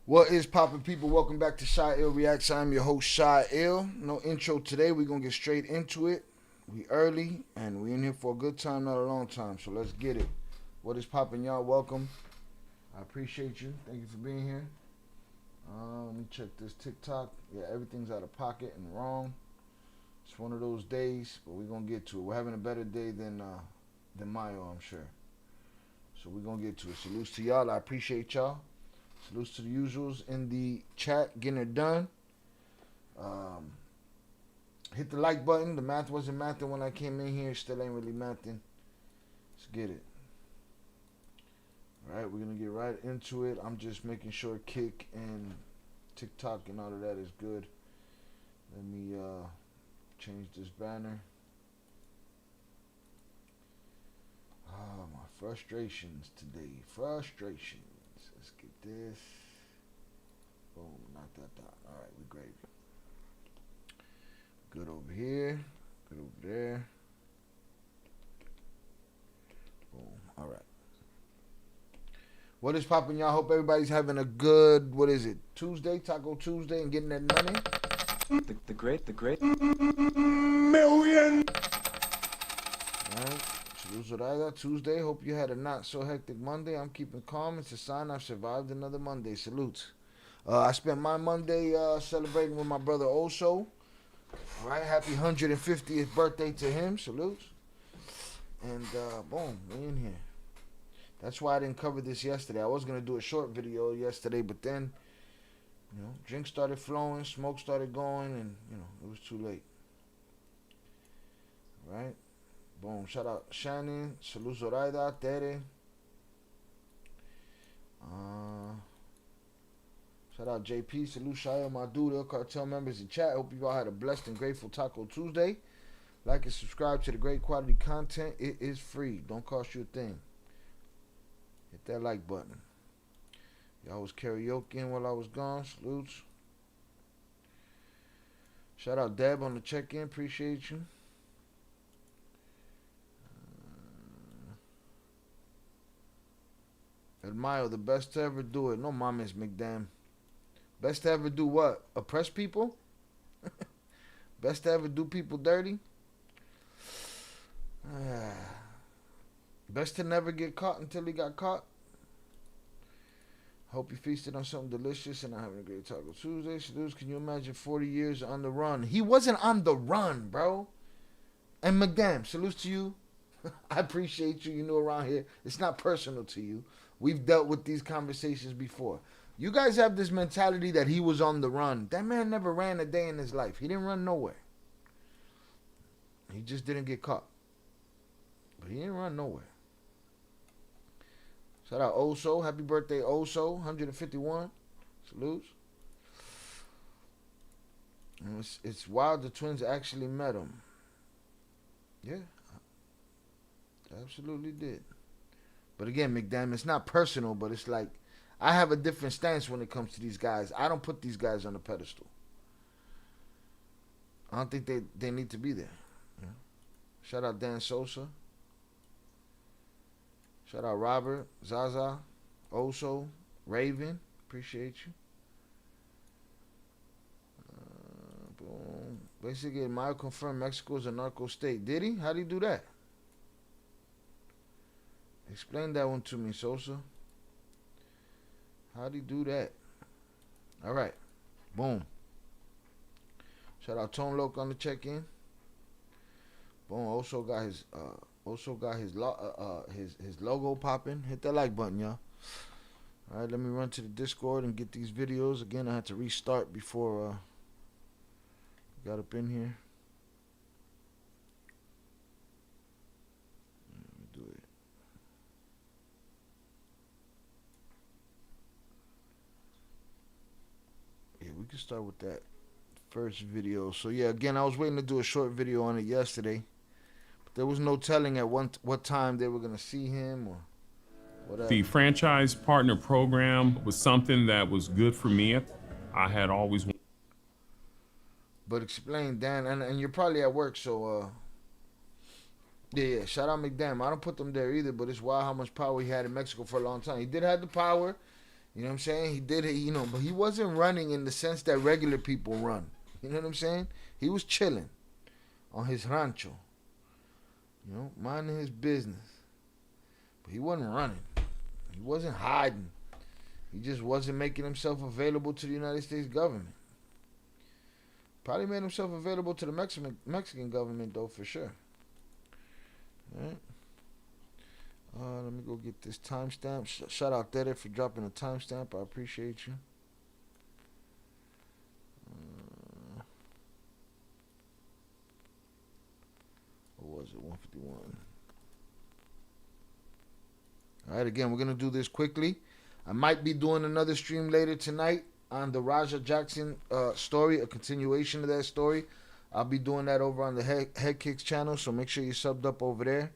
What is poppin', people? Welcome back to Shy Ill Reacts. I'm your host, Shy Ill. No intro today. We're going to get straight into it. We early, and we in here for a good time, not a long time. So let's get it. What is poppin', y'all? Welcome. I appreciate you. Thank you for being here. Let me check this TikTok. Yeah, everything's out of pocket and wrong. It's one of those days, but we're going to get to it. We're having a better day than Mayo, I'm sure. So we're going to get to it. Salutes to y'all. I appreciate y'all. Salutes to the usuals in the chat, getting it done. Hit the like button. The math wasn't mathing when I came in here. Still ain't really mathing. Let's get it. Alright, we're going to get right into it. I'm just making sure Kick and TikTok and all of that is good. Let me change this banner. My frustrations today. Frustrations. Let's get this. Boom, knock that down. Alright, we gravy. Good over here. Good over there. Boom. Alright. What is poppin', y'all? Hope everybody's having a good, what is it, Tuesday? Taco Tuesday and getting that money? The great million. Alright. Tuesday. Hope you had a not so hectic Monday. I'm keeping calm. It's a sign I've survived another Monday. Salutes. I spent my Monday celebrating with my brother Oso. Alright, happy 150th birthday to him. Salutes. And boom, we in here. That's why I didn't cover this yesterday. I was gonna do a short video yesterday, but then, drinks started flowing, smoke started going, and it was too late. Right? Boom. Shout out Shannon. Salud Zoraida. Tere. Shout out JP. Salud Shia. My dude. Cartel members in chat. Hope you all had a blessed and grateful Taco Tuesday. Like and subscribe to the great quality content. It is free. Don't cost you a thing. Hit that like button. Y'all was karaokeing while I was gone. Salutes. Shout out Deb on the check-in. Appreciate you. Mayo, the best to ever do it. No mames, McDam. Best to ever do what? Oppress people? Best to ever do people dirty? Best to never get caught until he got caught? Hope you feasted on something delicious and are having a great Taco Tuesday. Salutes, can you imagine 40 years on the run? He wasn't on the run, bro. And McDam, salutes to you. I appreciate you. You know, around here, it's not personal to you. We've dealt with these conversations before. You guys have this mentality that he was on the run. That man never ran a day in his life. He didn't run nowhere. He just didn't get caught. But he didn't run nowhere. Shout out Oso. Happy birthday, Oso. 151. Salutes. And it's wild the twins actually met him. Yeah. Absolutely did. But again, McDam, it's not personal, but it's like I have a different stance when it comes to these guys. I don't put these guys on a pedestal. I don't think they need to be there. Yeah. Shout out Dan Sosa. Shout out Robert, Zaza, Oso, Raven. Appreciate you. Boom. Basically, Mayo confirmed Mexico is a narco state. Did he? How did he do that? Explain that one to me, Sosa. How'd he do that? All right. Boom. Shout out Tone Loc on the check-in. Boom. Also got his logo popping. Hit that like button, y'all. All right, let me run to the Discord and get these videos. Again, I had to restart before got up in here. Let me do it. We can start with that first video. So yeah, again, I was waiting to do a short video on it yesterday, but there was no telling at what time they were gonna see him or whatever. The franchise partner program was something that was good for me. I had always. But explain, Dan, and you're probably at work, so yeah. Shout out McDam. I don't put them there either, but it's wild how much power he had in Mexico for a long time. He did have the power. You know what I'm saying? He did it, you know, but he wasn't running in the sense that regular people run. You know what I'm saying? He was chilling on his rancho, you know, minding his business. But he wasn't running. He wasn't hiding. He just wasn't making himself available to the United States government. Probably made himself available to the Mexican government, though, for sure. All right. Let me go get this timestamp. Shout out Dede for dropping a timestamp. I appreciate you. What was it? 151. All right, again, we're going to do this quickly. I might be doing another stream later tonight on the Raja Jackson story, a continuation of that story. I'll be doing that over on the Head Kicks channel, so make sure you're subbed up over there.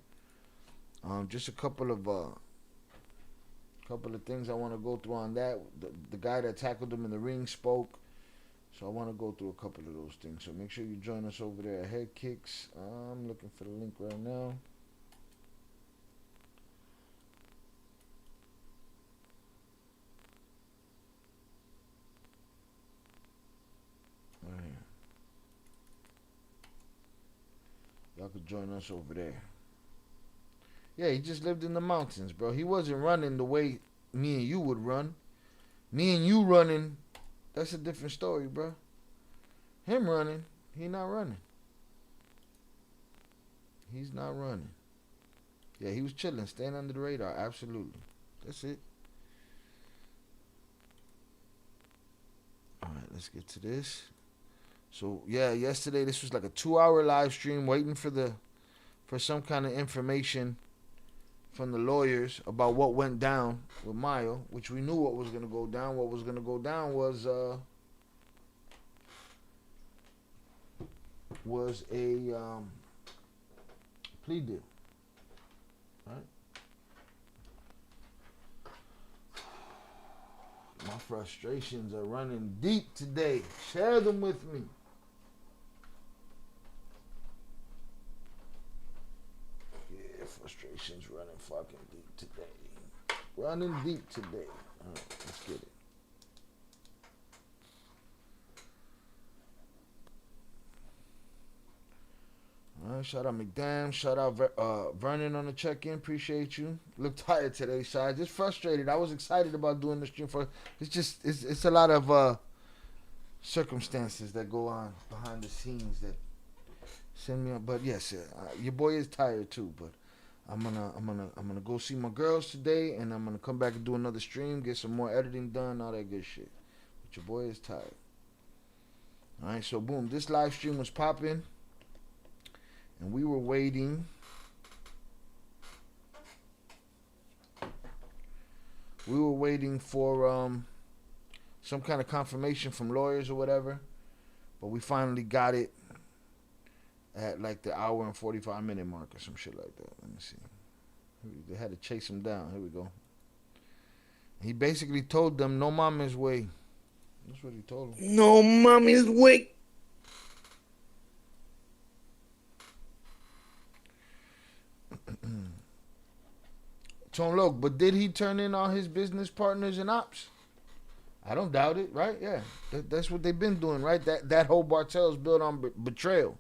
Just a couple of things I want to go through on that. The guy that tackled him in the ring spoke, so I want to go through a couple of those things. So make sure you join us over there at Head Kicks. I'm looking for the link right now. Right here. Y'all could join us over there. Yeah, he just lived in the mountains, bro. He wasn't running the way me and you would run. Me and you running, that's a different story, bro. Him running, he not running. He's not running. Yeah, he was chilling, staying under the radar. Absolutely. That's it. All right, let's get to this. So, yeah, yesterday this was like a 2-hour live stream waiting for some kind of information from the lawyers about what went down with Mayo, which we knew what was going to go down. What was going to go down was a plea deal. Right? My frustrations are running deep today. Share them with me. Frustrations running fucking deep today. Running deep today. Alright, let's get it. Alright, shout out McDam. Shout out Vernon on the check-in. Appreciate you. Look tired today, Shy. Just frustrated. I was excited about doing the stream for it's a lot of circumstances that go on behind the scenes that send me on. But yes, your boy is tired too, but I'm gonna go see my girls today, and I'm gonna come back and do another stream, get some more editing done, all that good shit. But your boy is tired. All right, so boom, this live stream was popping, and we were waiting. We were waiting for some kind of confirmation from lawyers or whatever, but we finally got it at like the hour and 45-minute mark or some shit like that. Let me see. They had to chase him down. Here we go. He basically told them, no mama's way. That's what he told them. No mommy's way. Tone Loc, but did he turn in all his business partners and ops? I don't doubt it, right? Yeah. That's what they've been doing, right? That whole Bartel is built on betrayal.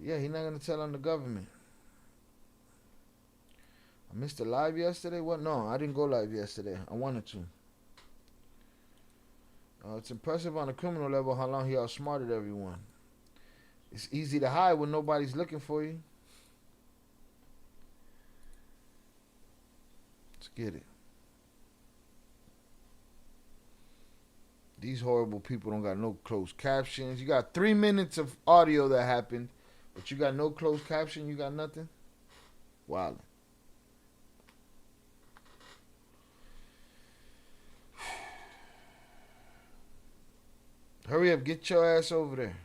Yeah, he's not going to tell on the government. I missed a live yesterday? What? No, I didn't go live yesterday. I wanted to. It's impressive on a criminal level how long he outsmarted everyone. It's easy to hide when nobody's looking for you. Let's get it. These horrible people don't got no closed captions. You got 3 minutes of audio that happened. But you got no closed caption, you got nothing? Wow. Hurry up, get your ass over there.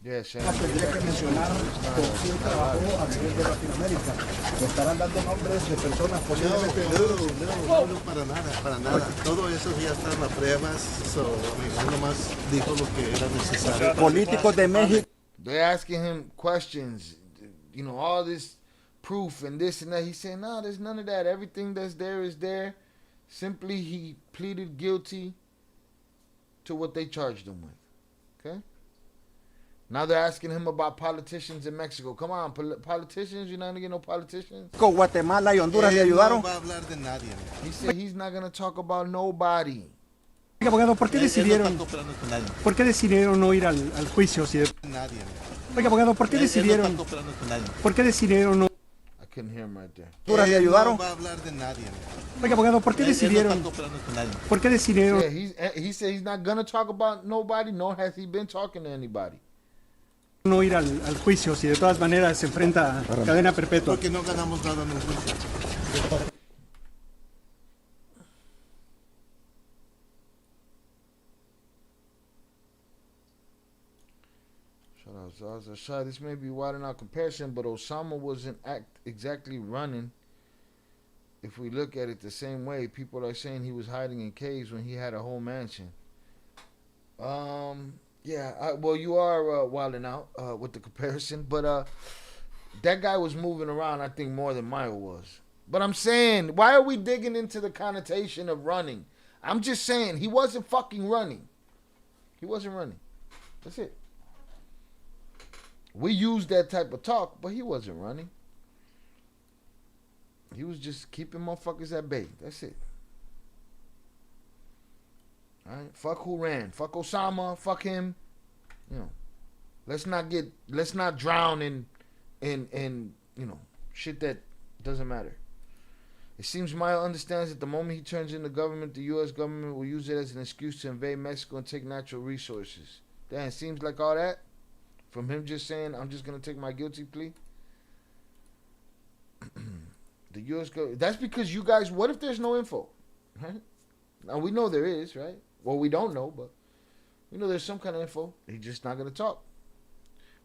Yeah, Shannon. Tendría que mencionar con quién trabajó a nivel de Latinoamérica. Me estarán dando nombres de personas posiblemente. No, para nada, para nada. Todo eso ya están las pruebas. Él nomás dijo lo que era necesario. Políticos de México. They're asking him questions, you know, all this proof and this and that. He's saying, no, there's none of that. Everything that's there is there. Simply, he pleaded guilty to what they charged him with. Okay? Now they're asking him about politicians in Mexico. Come on, politicians? You're not going to get no politicians? Guatemala y Honduras le ayudaron. No va a hablar de nadie. He said he's not going to talk about nobody. Oiga, abogado, ¿por qué decidieron, No está cooperando con nadie. ¿por qué decidieron no ir al juicio? Nadie. Oiga, abogado, ¿por qué Él no decidieron, está cooperando con nadie. ¿por qué decidieron no? I couldn't hear him right there. Honduras le ayudaron. No va a hablar de nadie. Oiga, abogado, ¿por qué Él no decidieron, está cooperando con nadie. ¿por qué decidieron Yeah, he said he's not going to talk about nobody, nor has he been talking to anybody. no ir al juicio si de todas maneras se enfrenta a cadena perpetua? Porque no ganamos nada en el juicio. Shout out Zaza Shah. This may be wide enough comparison, but Osama wasn't exactly running. If we look at it the same way, people are saying he was hiding in caves when he had a whole mansion. Yeah, well, you are wilding out with the comparison, but that guy was moving around, I think, more than Mayo was. But I'm saying, why are we digging into the connotation of running? I'm just saying, he wasn't fucking running. He wasn't running. That's it. We use that type of talk, but he wasn't running. He was just keeping motherfuckers at bay. That's it. All right? Fuck who ran. Fuck Osama. Fuck him. You know. Let's not drown in you know, shit that doesn't matter. It seems Mayo understands that the moment he turns in the government, the U.S. government will use it as an excuse to invade Mexico and take natural resources. Damn, it seems like all that from him just saying, I'm just going to take my guilty plea. The U.S. government, that's because you guys, what if there's no info? Right? Now, we know there is, right? Well, we don't know, but we know there's some kind of info. He's just not going to talk.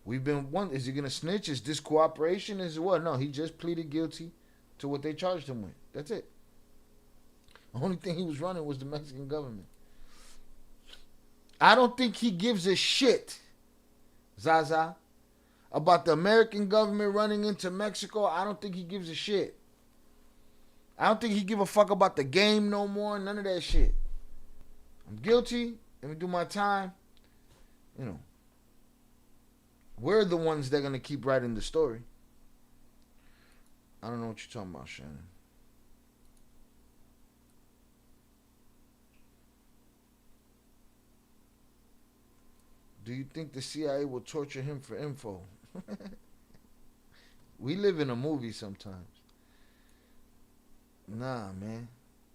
We've been wondering, is he going to snitch? Is this cooperation? Is it what? No, he just pleaded guilty to what they charged him with. That's it. The only thing he was running was the Mexican government. I don't think he gives a shit, Zaza, about the American government running into Mexico. I don't think he gives a shit. I don't think he give a fuck about the game no more. None of that shit. I'm guilty. Let me do my time. You know. We're the ones that are going to keep writing the story. I don't know what you're talking about, Shannon. Do you think the CIA will torture him for info? We live in a movie sometimes. Nah, man.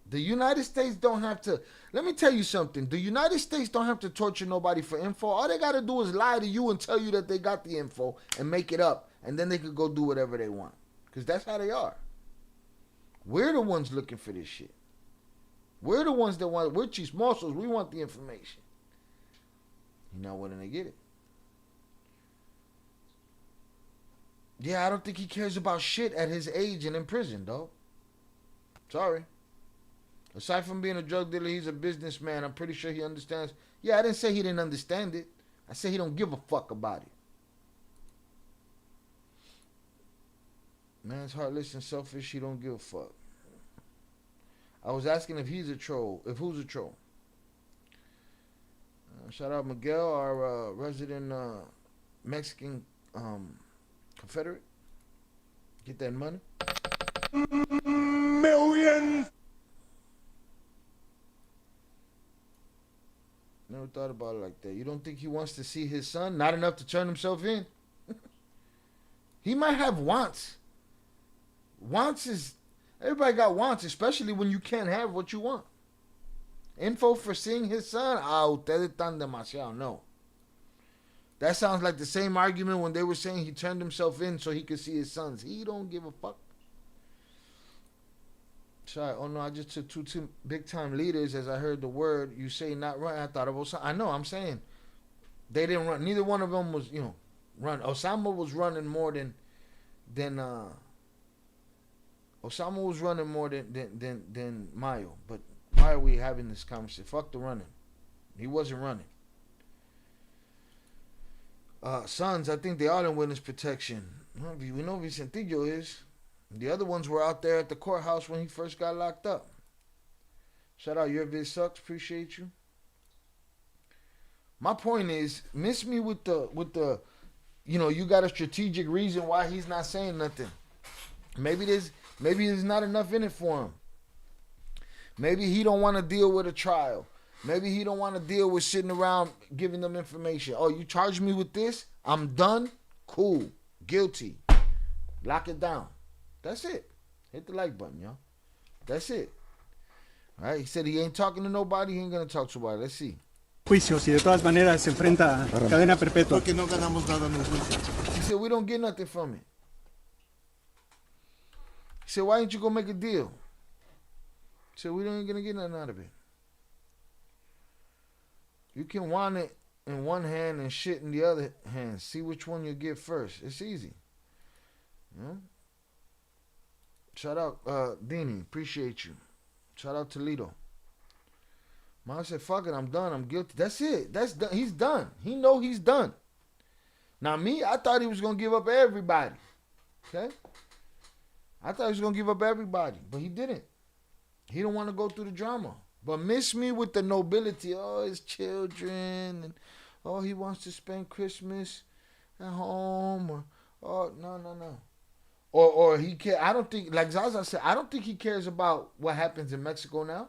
The United States don't have to. Let me tell you something. The United States don't have to torture nobody for info. All they got to do is lie to you and tell you that they got the info and make it up. And then they could go do whatever they want. Because that's how they are. We're the ones looking for this shit. We're the ones that want. We're chismosos. We want the information. You're not willing to get it. Yeah, I don't think he cares about shit at his age and in prison, dog. Sorry. Aside from being a drug dealer, he's a businessman. I'm pretty sure he understands. Yeah, I didn't say he didn't understand it. I said he don't give a fuck about it. Man's heartless and selfish. He don't give a fuck. I was asking if he's a troll. If who's a troll? Shout out Miguel, our resident Mexican Confederate. Get that money. Millions. Never thought about it like that. You don't think he wants to see his son? Not enough to turn himself in? He might have wants. Wants is... Everybody got wants, especially when you can't have what you want. Info for seeing his son? Ah, ustedes están demasiado. No. That sounds like the same argument when they were saying he turned himself in so he could see his sons. He don't give a fuck. Sorry, oh no, I just took two big time leaders as I heard the word you say not right. I thought of Osama. I know, I'm saying They didn't run. Neither one of them was, run. Osama was running more than Osama was running more than Mayo. But why are we having this conversation? Fuck the running. He wasn't running. Sons, I think they are in witness protection. We know Vicentillo is. The other ones were out there at the courthouse when he first got locked up. Shout out, your vid sucks. Appreciate you. My point is, miss me with the, you got a strategic reason why he's not saying nothing. Maybe there's not enough in it for him. Maybe he don't want to deal with a trial. Maybe he don't want to deal with sitting around giving them information. Oh, you charged me with this? I'm done? Cool. Guilty. Lock it down. That's it. Hit the like button, y'all. That's it. All right. He said he ain't talking to nobody. He ain't going to talk to nobody. Let's see. Juicios y de todas maneras se enfrenta a cadena perpetua. Porque no ganamos nada en un juicio. He said, we don't get nothing from it. He said, why ain't you going to make a deal? He said, we ain't going to get nothing out of it. You can want it in one hand and shit in the other hand. See which one you get first. It's easy. Shout out Dini. Appreciate you. Shout out Toledo. Mom said, fuck it, I'm done. I'm guilty. That's it. That's done. He's done. He know he's done. Now me, I thought he was going to give up everybody. Okay? I thought he was going to give up everybody. But he didn't. He don't want to go through the drama. But miss me with the nobility. Oh, his children. And, oh, he wants to spend Christmas at home. No. Or he care. I don't think, like Zaza said, I don't think he cares about what happens in Mexico now.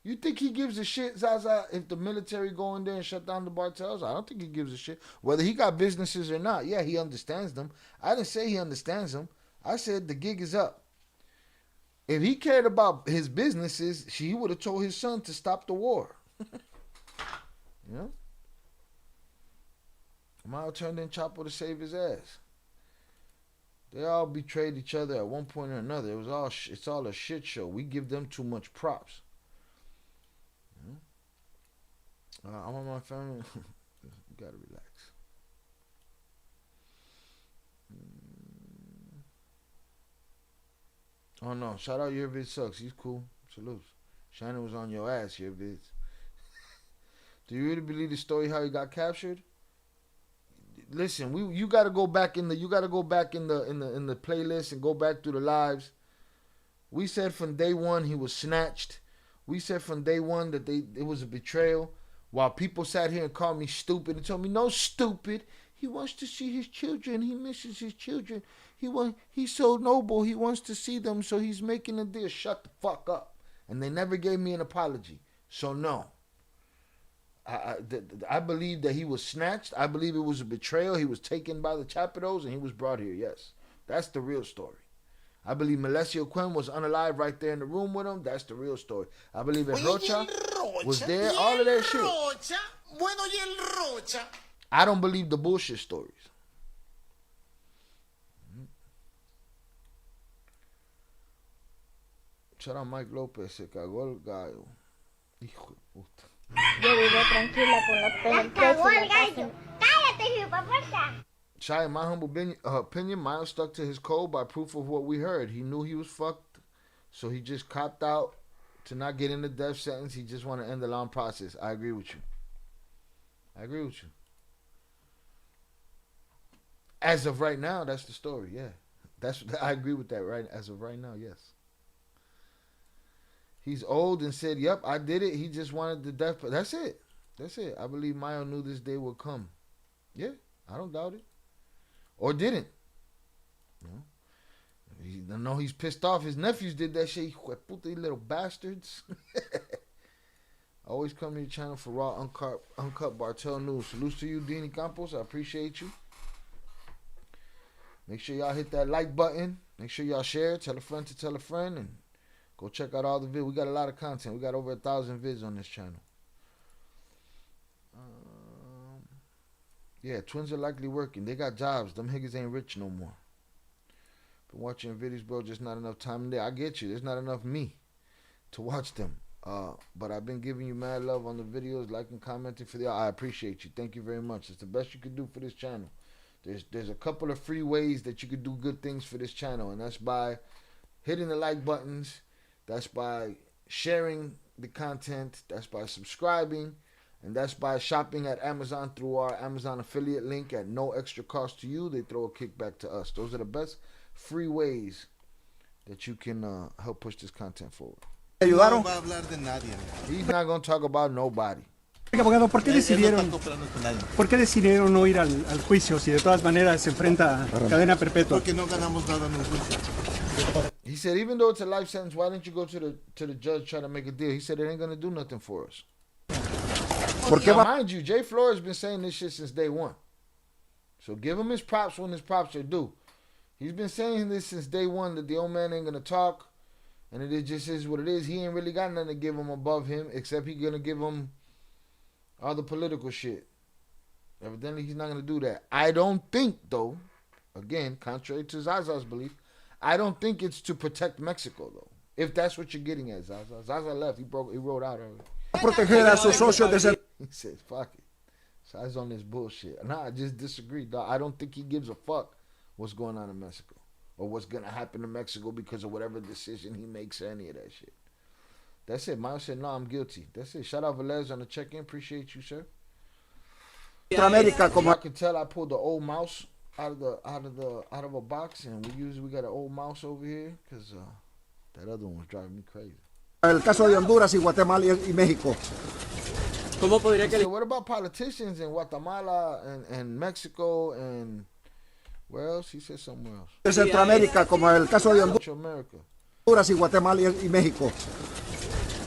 You think he gives a shit, Zaza, if the military go in there and shut down the cartels? I don't think he gives a shit. Whether he got businesses or not. Yeah, he understands them. I didn't say he understands them. I said the gig is up. If he cared about his businesses, he would have told his son to stop the war. Mayo turned in Chapo to save his ass. They all betrayed each other at one point or another. It's all a shit show. We give them too much props. I want my family. You gotta relax. Oh no! Shout out, your vid sucks. He's cool. Salutes. Shannon was on your ass, your vids. Do you really believe the story how he got captured? Listen, you gotta go back in the playlist and go back through the lives. We said from day one he was snatched. We said from day one that it was a betrayal. While people sat here and called me stupid and told me, no, stupid. He wants to see his children. He misses his children. He's so noble. He wants to see them, so he's making a deal. Shut the fuck up. And they never gave me an apology. So no. I believe that he was snatched. I believe it was a betrayal. He was taken by the Chapitos and he was brought here. Yes. That's the real story. I believe Melesio Quinn was unalive right there in the room with him. That's the real story. I believe that Rocha was there. All of that shit. I don't believe the bullshit stories. Shout out Mike Lopez. Se cagó el gallo. Hijo de puta. Yo vivo tranquila con los pelos presos en la casa. ¡Cállate, hipopuerta! Shy, in my humble opinion, Miles stuck to his code by proof of what we heard. He knew he was fucked, so he just copped out to not get in the death sentence. He just want to end the long process. I agree with you. As of right now, that's the story. Yeah, I agree with that. Right, as of right now, yes. He's old and said, "Yep, I did it." He just wanted the death. That's it. I believe Mayo knew this day would come. Yeah, I don't doubt it. Or didn't. I know he's pissed off. His nephews did that shit. Puta, you little bastards. Always come to your channel for raw, uncut Bartel news. Salutes to you, Dini Campos. I appreciate you. Make sure y'all hit that like button. Make sure y'all share. Tell a friend to tell a friend. And go check out all the vids. We got a lot of content. We got over 1,000 vids on this channel. Yeah, twins are likely working. They got jobs. Them niggas ain't rich no more. Been watching videos, bro. Just not enough time in there. I get you. There's not enough me to watch them. But I've been giving you mad love on the videos, liking, commenting for the. I appreciate you. Thank you very much. It's the best you could do for this channel. There's a couple of free ways that you could do good things for this channel, and that's by hitting the like buttons. That's by sharing the content. That's by subscribing. And that's by shopping at Amazon through our Amazon affiliate link at no extra cost to you. They throw a kickback to us. Those are the best free ways that you can help push this content forward. No va a hablar de nadie. He's not going to talk about nobody. Abogado, ¿por qué Él no decidieron, está cooperando con nadie. ¿por qué decidieron no ir al juicio si de todas maneras se enfrenta a cadena perpetua? Porque no ganamos nada en un juicio. He said, even though it's a life sentence, why didn't you go to the judge try to make a deal? He said it ain't going to do nothing for us. Now, mind you, Jay Flores been saying this shit since day one. So give him his props when his props are due. He's been saying this since day one, that the old man ain't going to talk. And it just is what it is. He ain't really got nothing to give him above him, except he going to give him all the political shit. Evidently, he's not going to do that. I don't think, though, again, contrary to Zaza's belief, I don't think it's to protect Mexico, though. If that's what you're getting at, Zaza. Zaza left. He wrote out earlier. He said, fuck it. Zaza's on this bullshit. Nah, I just disagree, dog. I don't think he gives a fuck what's going on in Mexico or what's going to happen to Mexico because of whatever decision he makes or any of that shit. That's it. Mayo said, no, I'm guilty. That's it. Shout out Velez on the check-in. Appreciate you, sir. I can tell I pulled the old mouse out of a box, and we got an old mouse over here because that other one was driving me crazy. El caso de Honduras y Guatemala y México. So what about politicians in Guatemala and Mexico and where else? He said somewhere else. De Centroamérica, como el caso de Central America. Honduras y Guatemala y México.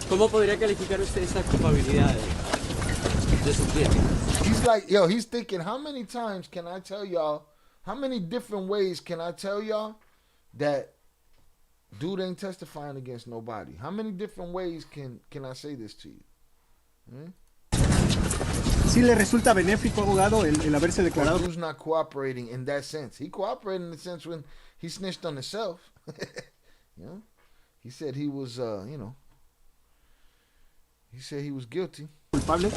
¿Cómo podría calificar usted esa culpabilidad de su cliente? He's like, yo, he's thinking, how many times can I tell y'all, how many different ways can I tell y'all that dude ain't testifying against nobody? How many different ways can I say this to you? ¿Sí le resulta benéfico, abogado, el haberse declarado? Who's not cooperating in that sense? He cooperated in the sense when he snitched on himself. You know? He said he was, he said he was guilty. ¿Culpable?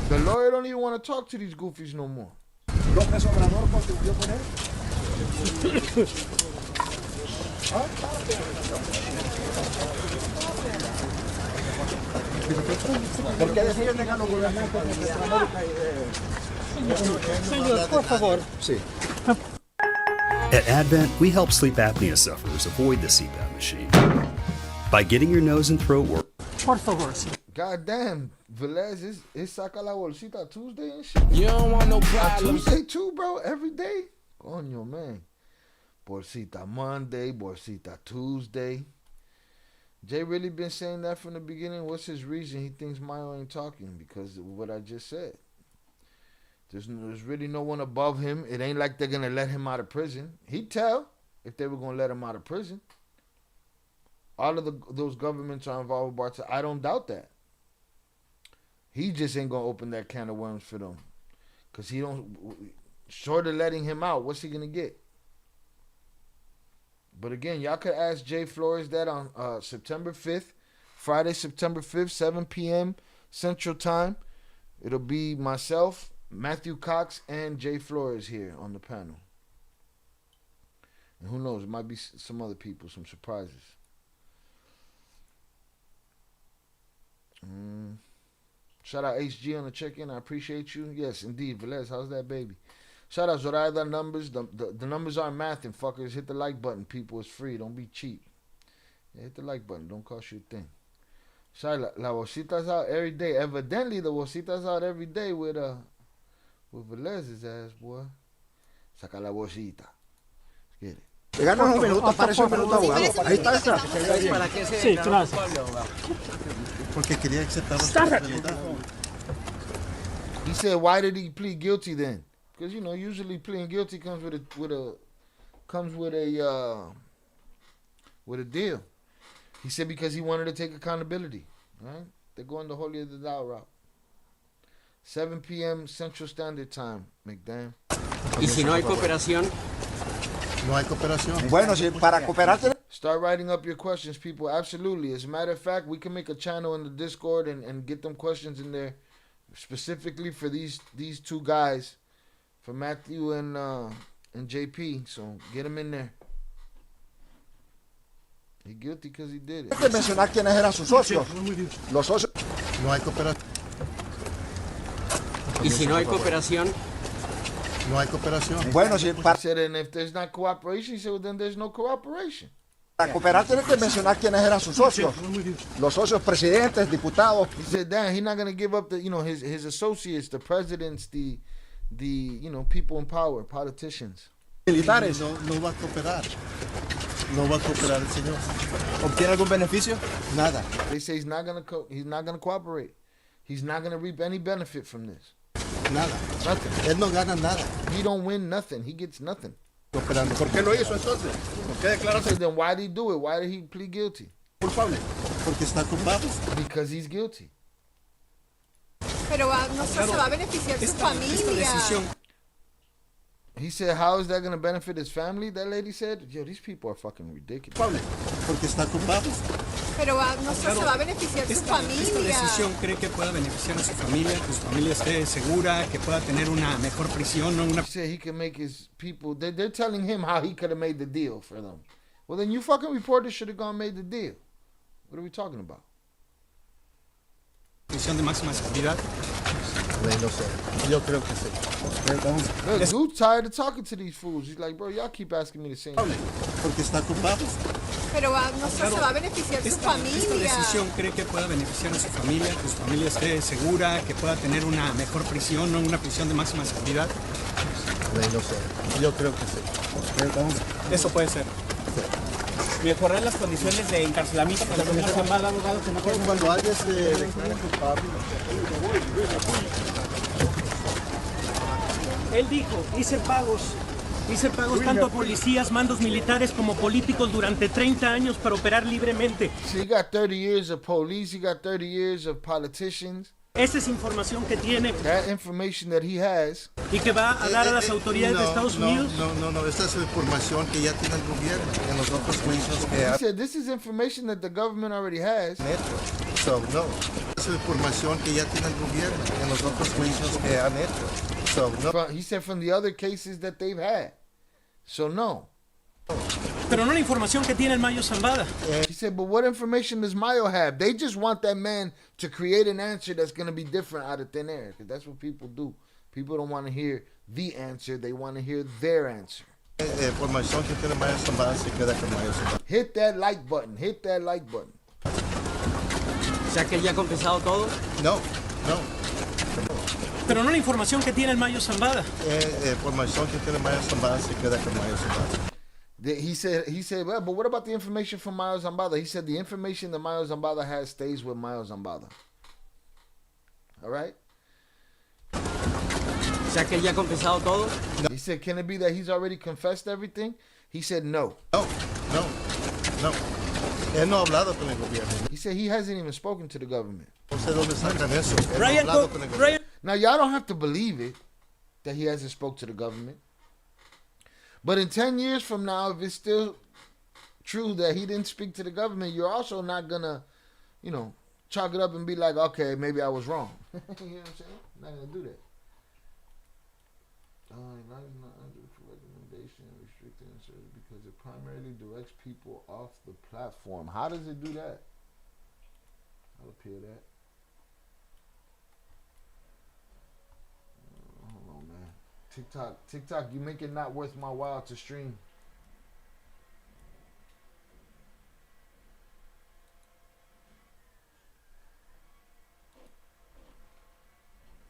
The lawyer don't even want to talk to these goofies no more. López Obrador contribuyó con él. ¿Por qué defienden a los gobernantes de Centroamérica y Señor, por favor. Sí. At Advent, we help sleep apnea sufferers avoid the CPAP machine by getting your nose and throat work. Por favor, sí. God damn, Velez is saca la bolsita Tuesday and shit. You don't want no problems. Tuesday too, bro, every day. Coño, man. Bolsita Monday, Bolsita Tuesday. Jay really been saying that from the beginning. What's his reason? He thinks Mayo ain't talking because of what I just said. There's really no one above him. It ain't like they're going to let him out of prison. He'd tell if they were going to let him out of prison. All of those governments are involved with Bartel. I don't doubt that. He just ain't going to open that can of worms for them. Because he don't, short of letting him out, what's he going to get? But again, y'all could ask Jay Flores that on September 5th, Friday, September 5th, 7 p.m. Central Time. It'll be myself, Matthew Cox, and Jay Flores here on the panel. And who knows, it might be some other people, some surprises. Shout out HG on the check-in. I appreciate you. Yes, indeed. Velez, how's that baby? Shout out Zoraida numbers. The numbers aren't mathing, fuckers. Hit the like button, people. It's free. Don't be cheap. Yeah, hit the like button. Don't cost you a thing. Shout out, la bolsita's out every day. Evidently, the bolsita's out every day with Velez's ass, boy. Saca la bolsita. Let's get it. Llegaron un minuto, parece un minuto, abogado. Ahí está esa. ¿Para qué se Sí, claro. Porque quería aceptar responsabilidad. He said, why did he plead guilty then? Because usually pleading guilty comes with a deal. He said because he wanted to take accountability. Right? They're going the holier than thou route. 7 p.m. Central Standard Time, McDam. ¿Y si no hay cooperación? No hay cooperación. Bueno, si para cooperar Start writing up your questions, people. Absolutely. As a matter of fact, we can make a channel in the Discord and get them questions in there specifically for these two guys, for Matthew and JP. So get them in there. He's guilty because he did it. Hay que mencionar quiénes eran sus socios. Los socios. No hay cooperación. Y si no hay cooperación, No hay cooperación. Bueno, si He para said, and if there's not cooperation, he said, well, then there's no cooperation. cooperar tiene que mencionar quiénes eran sus socios. Los socios presidentes, diputados. He said, damn, he's not gonna give up the, his associates, the presidents, the people in power, politicians. Militares. No va a cooperar. No va a cooperar el señor. ¿Obtiene algún beneficio? Nada. They say he's not gonna cooperate. He's not gonna reap any benefit from this. Nada. Nothing. Él no gana nada. He don't win nothing. He gets nothing. Cooperando. ¿Por qué lo hizo entonces? ¿Por qué declaró So then why did he do it? Why did he plead guilty? culpable? Porque está culpable. Because he's guilty. Pero no se va a beneficiar su familia. He said, how is that gonna benefit his family? That lady said, yo, these people are fucking ridiculous. Porque está culpable. Pero no se va a beneficiar su Esta familia. decisión cree que pueda beneficiar a su familia, que su familia esté segura, que pueda tener una mejor prisión, ¿no? Una He said he can make his people. They're telling him how he could have made the deal for them. Well, then you fucking reporters should have gone and made the deal. What are we talking about? prisión de máxima seguridad. No sé. Yo creo que sí. Look, dude's tired of talking to these fools. He's like, bro, y'all keep asking me the same thing. Porque está culpable. Pero no se va a beneficiar su Esta familia. decisión cree que pueda beneficiar a su familia, que su familia esté segura, que pueda tener una mejor prisión, ¿no? Una prisión de máxima seguridad. No sé. Yo creo que sí. Eso puede ser. Mejorar las condiciones de encarcelamiento para la persona mal abogado que no puede. Cuando alguien se declara culpable. Él dijo, hice pagos tanto a policías, mandos militares como políticos durante 30 años para operar libremente. So he got 30 years of police, he got 30 years of politicians. Esa es información que tiene That information that he has. y que va a dar a las autoridades de Estados Unidos. No, esta es información que ya tiene el gobierno en los otros juicios que He said this is information that the government already has. han hecho. So, no. Es información que ya tiene el gobierno en los otros juicios que han hecho. So, no. He said from the other cases that they've had. So no. Pero no la información que tiene el Mayo Zambada. He said, but what information does Mayo have? They just want that man to create an answer that's going to be different out of thin air. Because that's what people do. People don't want to hear the answer. They want to hear their answer. Información que tiene Mayo Zambada se queda con Mayo Zambada. Hit that like button. Hit that like button. O sea que él ya ha confesado todo. No. Pero no la información que tiene el Mayo Zambada. Información que tiene Mayo Zambada se queda con Mayo Zambada. He said, well, but what about the information from Mayo Zambada? He said the information that Mayo Zambada has stays with Mayo Zambada. All right? O sea que él ya ha confesado todo. He said, can it be that he's already confessed everything? He said, no. No. Él no ha hablado con el gobierno. He said he hasn't even spoken to the government. No sé dónde sacan eso. Él no ha hablado con el gobierno. Now, y'all don't have to believe it, that he hasn't spoke to the government. But in 10 years from now, if it's still true that he didn't speak to the government, you're also not going to, chalk it up and be like, okay, maybe I was wrong. You know what I'm saying? Not going to do that. Not under for recommendation and restricting service because it primarily directs people off the platform. How does it do that? I'll appeal that. Hold on, man. TikTok, you make it not worth my while to stream.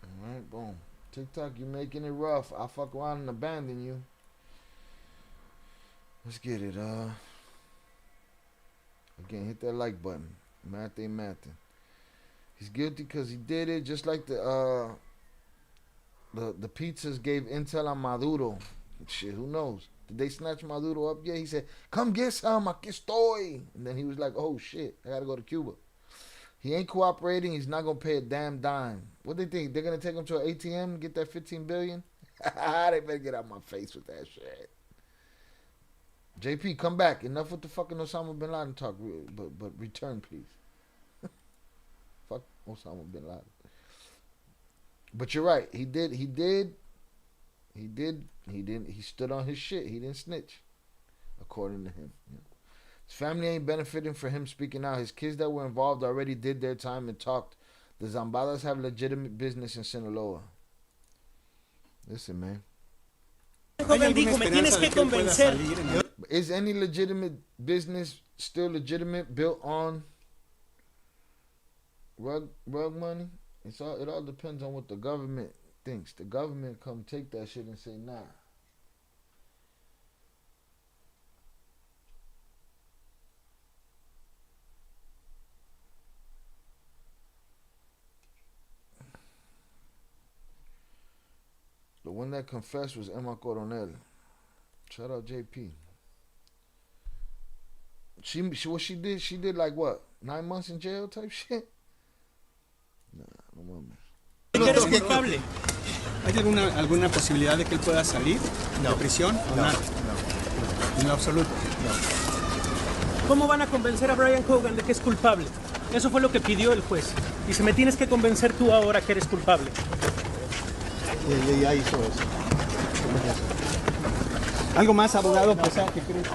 All right, boom. TikTok, you making it rough. I'll fuck around and abandon you. Let's get it. Again, hit that like button. Math ain't mathin'. He's guilty because he did it, just like the pizzas gave intel on Maduro. Shit, who knows? Did they snatch Maduro up? Yeah, he said, come get some, aquí estoy. And then he was like, oh shit, I gotta go to Cuba. He ain't cooperating. He's not gonna pay a damn dime. What they think? They're gonna take him to an ATM and get that 15 billion? They better get out my face with that shit. JP, come back. Enough with the fucking Osama bin Laden talk. But return, please. Fuck Osama bin Laden. But you're right. He stood on his shit. He didn't snitch, according to him. Yeah. His family ain't benefiting for him speaking out. His kids that were involved already did their time and talked. The Zambadas have legitimate business in Sinaloa. Listen, man. Joven dijo, me tienes que convencer. Is any legitimate business still legitimate built on rug money? It all depends on what the government thinks. The government come take that shit and say, nah. The one that confessed was Emma Coronel. Shout out JP. What she did like what? 9 months in jail type shit? Nah, no mames. ¿Eres culpable? ¿Hay alguna posibilidad de que él pueda salir de prisión? No. En lo absoluto. ¿Cómo van a convencer a Brian Hogan de que es culpable? Eso fue lo que pidió el juez. Dice, me tienes que convencer tú ahora que eres culpable. Ya hizo eso. ¿Algo más, abogado? Pues, ¿qué crees?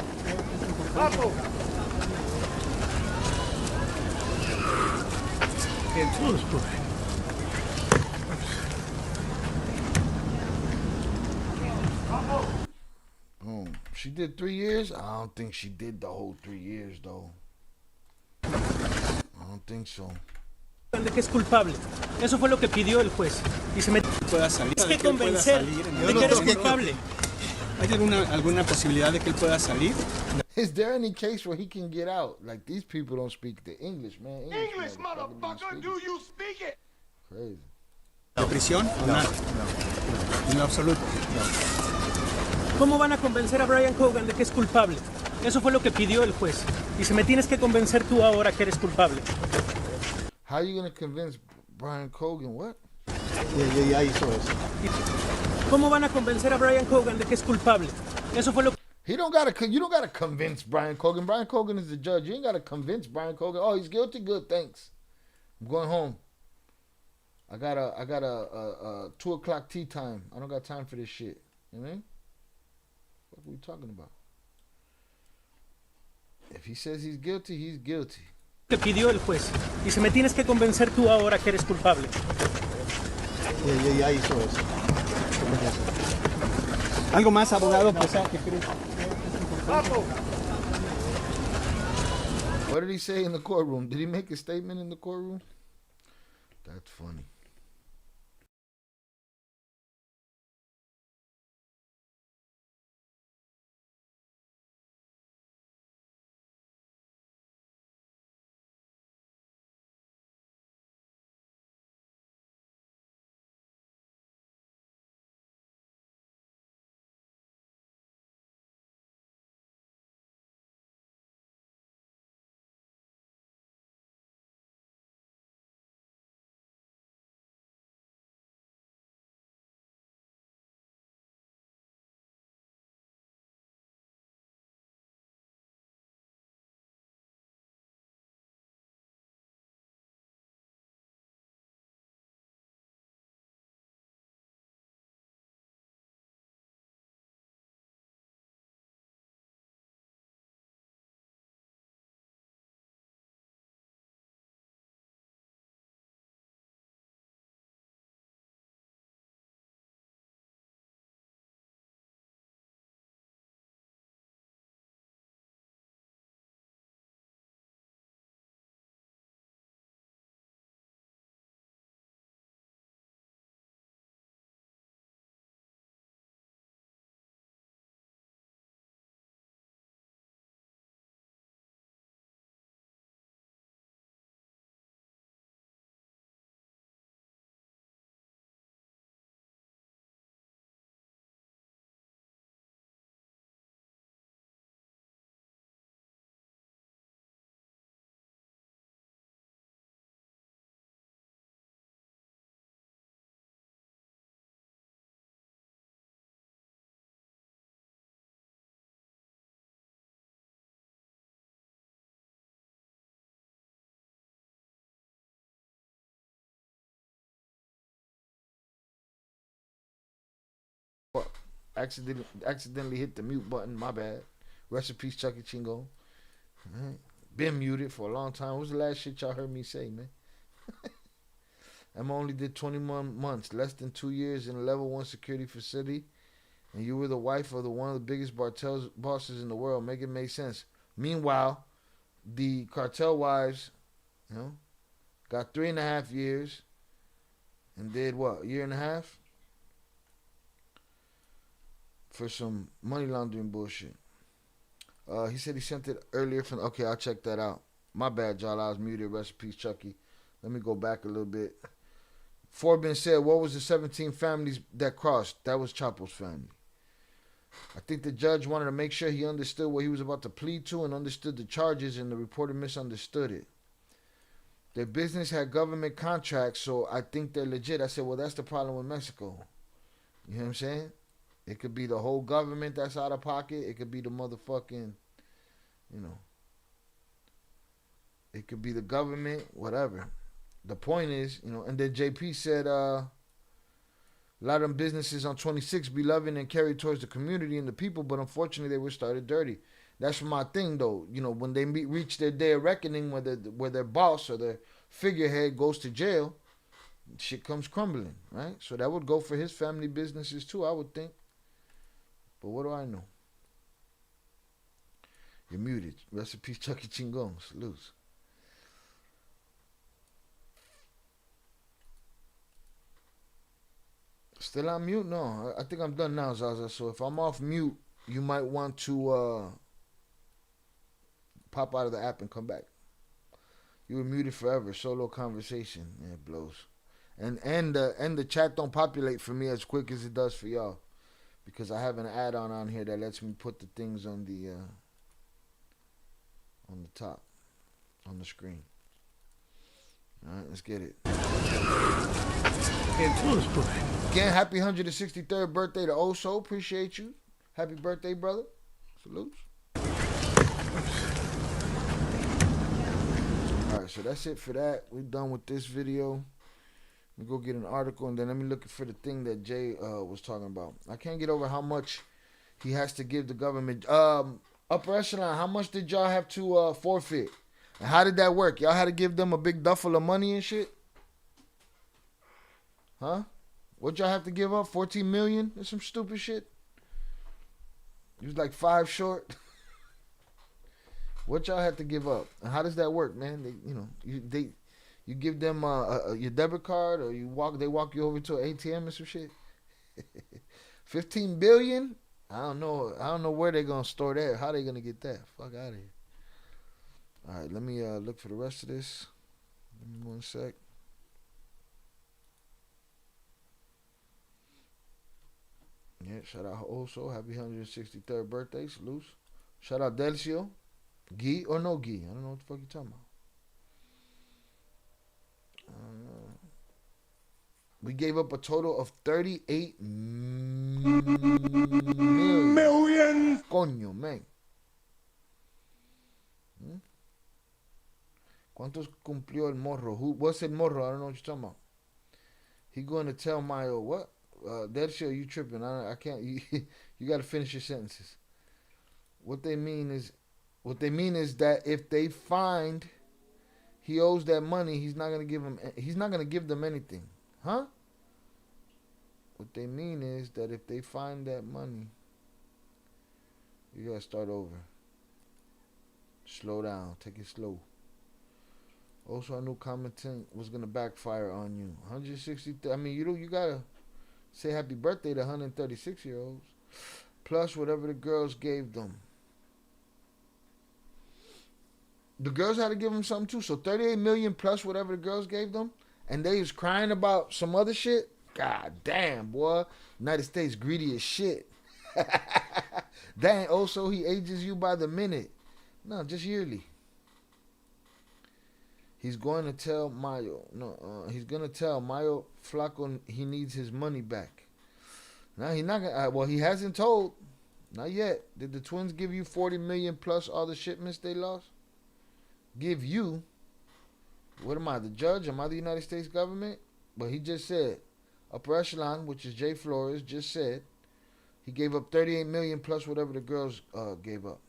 She did 3 years? I don't think she did the whole 3 years, though. I don't think so. De que es culpable. Eso fue lo que pidió el juez. Dice, me pueda salir. tienes que convencer de que eres culpable. ¿Hay alguna posibilidad de que él pueda salir? Is there any case where he can get out? Like, these people don't speak the English, man. English motherfucker, do you speak it? Crazy. ¿De prisión? No. En lo absoluto. ¿Cómo van a convencer a Brian Hogan de que es culpable? Eso fue lo que pidió el juez. Dice, me tienes que convencer tú ahora que eres culpable. How are you going to convince Brian Hogan what? Ya hizo eso. ¿Cómo van a convencer a Brian Hogan de que es culpable? Eso fue lo que... You don't gotta convince Brian Hogan. Brian Hogan is the judge. You ain't gotta convince Brian Hogan. Oh, he's guilty. Good, thanks. I'm going home. I got a 2 o'clock tea time. I don't got time for this shit. You know what I mean? What are we talking about? If he says he's guilty, he's guilty. Que pidió el juez. Dice, me tienes que convencer tú ahora que eres culpable. Ya hizo eso. ¿Algo más, abogado? Pues, ¿qué crees? What did he say in the courtroom? Did he make a statement in the courtroom? That's funny. Accidentally hit the mute button. My bad. Rest in peace, Chucky Chingo. All right. Been muted for a long time. What was the last shit y'all heard me say, man? Emma only did 21 months, less than 2 years in a level 1 security facility, and you were the wife of one of the biggest bosses in the world. Make it make sense. Meanwhile, the cartel wives, got 3.5 years and did what? A year and a half? For some money laundering bullshit. He said he sent it earlier from... Okay, I'll check that out. My bad, y'all. I was muted. Rest in peace, Chucky. Let me go back a little bit. Forbin said, what was the 17 families that crossed? That was Chapo's family. I think the judge wanted to make sure he understood what he was about to plead to and understood the charges, and the reporter misunderstood it. Their business had government contracts, so I think they're legit. I said, well, that's the problem with Mexico. You know what I'm saying? It could be the whole government that's out of pocket. It could be the motherfucking, it could be the government, whatever. The point is, and then JP said, a lot of them businesses on 26 be loving and carried towards the community and the people, but unfortunately they were started dirty. That's my thing, though. When they reach their day of reckoning, where their boss or their figurehead goes to jail, shit comes crumbling, right? So that would go for his family businesses too, I would think. But what do I know? You're muted. Rest in peace, Chucky Chingon. Salutes. Still on mute? No, I think I'm done now, Zaza. So if I'm off mute, you might want to pop out of the app and come back. You were muted forever. Solo conversation. Yeah, it blows. And the chat don't populate for me as quick as it does for y'all, because I have an add-on on here that lets me put the things on the top, on the screen. All right, let's get it. Again, happy 163rd birthday to Oso. Appreciate you. Happy birthday, brother. Salutes. All right, so that's it for that. We're done with this video. Let me go get an article, and then let me look for the thing that Jay was talking about. I can't get over how much he has to give the government. Upper echelon, how much did y'all have to forfeit? And how did that work? Y'all had to give them a big duffel of money and shit? Huh? What y'all have to give up? 14 million or some stupid shit? You was like 5 short. What y'all had to give up? And how does that work, man? You give them your debit card, or they walk you over to an ATM or some shit. 15 billion? I don't know where they're gonna store that. How they gonna get that? Fuck out of here. All right, let me look for the rest of this. Give me 1 sec. Yeah, shout out also. Happy 163rd birthday. Salutes. Shout out Delcio. Guy or no Guy? I don't know what the fuck you talking about. We gave up a total of 38 million. Coño, man. ¿Cuántos cumplió el morro? What's el morro? I don't know what you're talking about. He going to tell Mayo what? That shit, you tripping. I can't. You got to finish your sentences. What they mean is that if they find he owes that money, he's not gonna give them anything. Huh? What they mean is that if they find that money, you gotta start over. Slow down. Take it slow. Also, I knew commenting was gonna backfire on you. 160. I mean, you gotta say happy birthday to 136-year-olds, plus whatever the girls gave them. The girls had to give them something too. So 38 million plus whatever the girls gave them, and they was crying about some other shit. God damn, boy. United States greedy as shit. Dang, also he ages you by the minute. No, just yearly. He's going to tell Mayo. He's going to tell Mayo Flaco he needs his money back. Now he's not going to. Well, he hasn't told. Not yet. Did the twins give you 40 million plus all the shipments they lost? Give you? What am I, the judge? Am I the United States government? But he just said, upper echelon, which is Jay Flores, just said, He gave up 38 million plus whatever the girls gave up.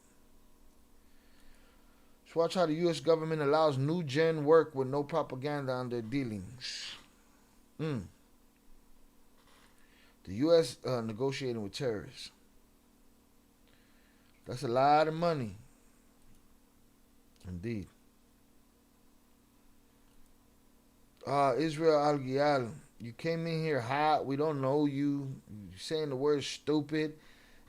So watch how the U.S. government allows new gen work with no propaganda on their dealings. The U.S. Negotiating with terrorists. That's a lot of money. Indeed. Israel Al-Gial, you came in here hot. We don't know you. You're saying the word stupid.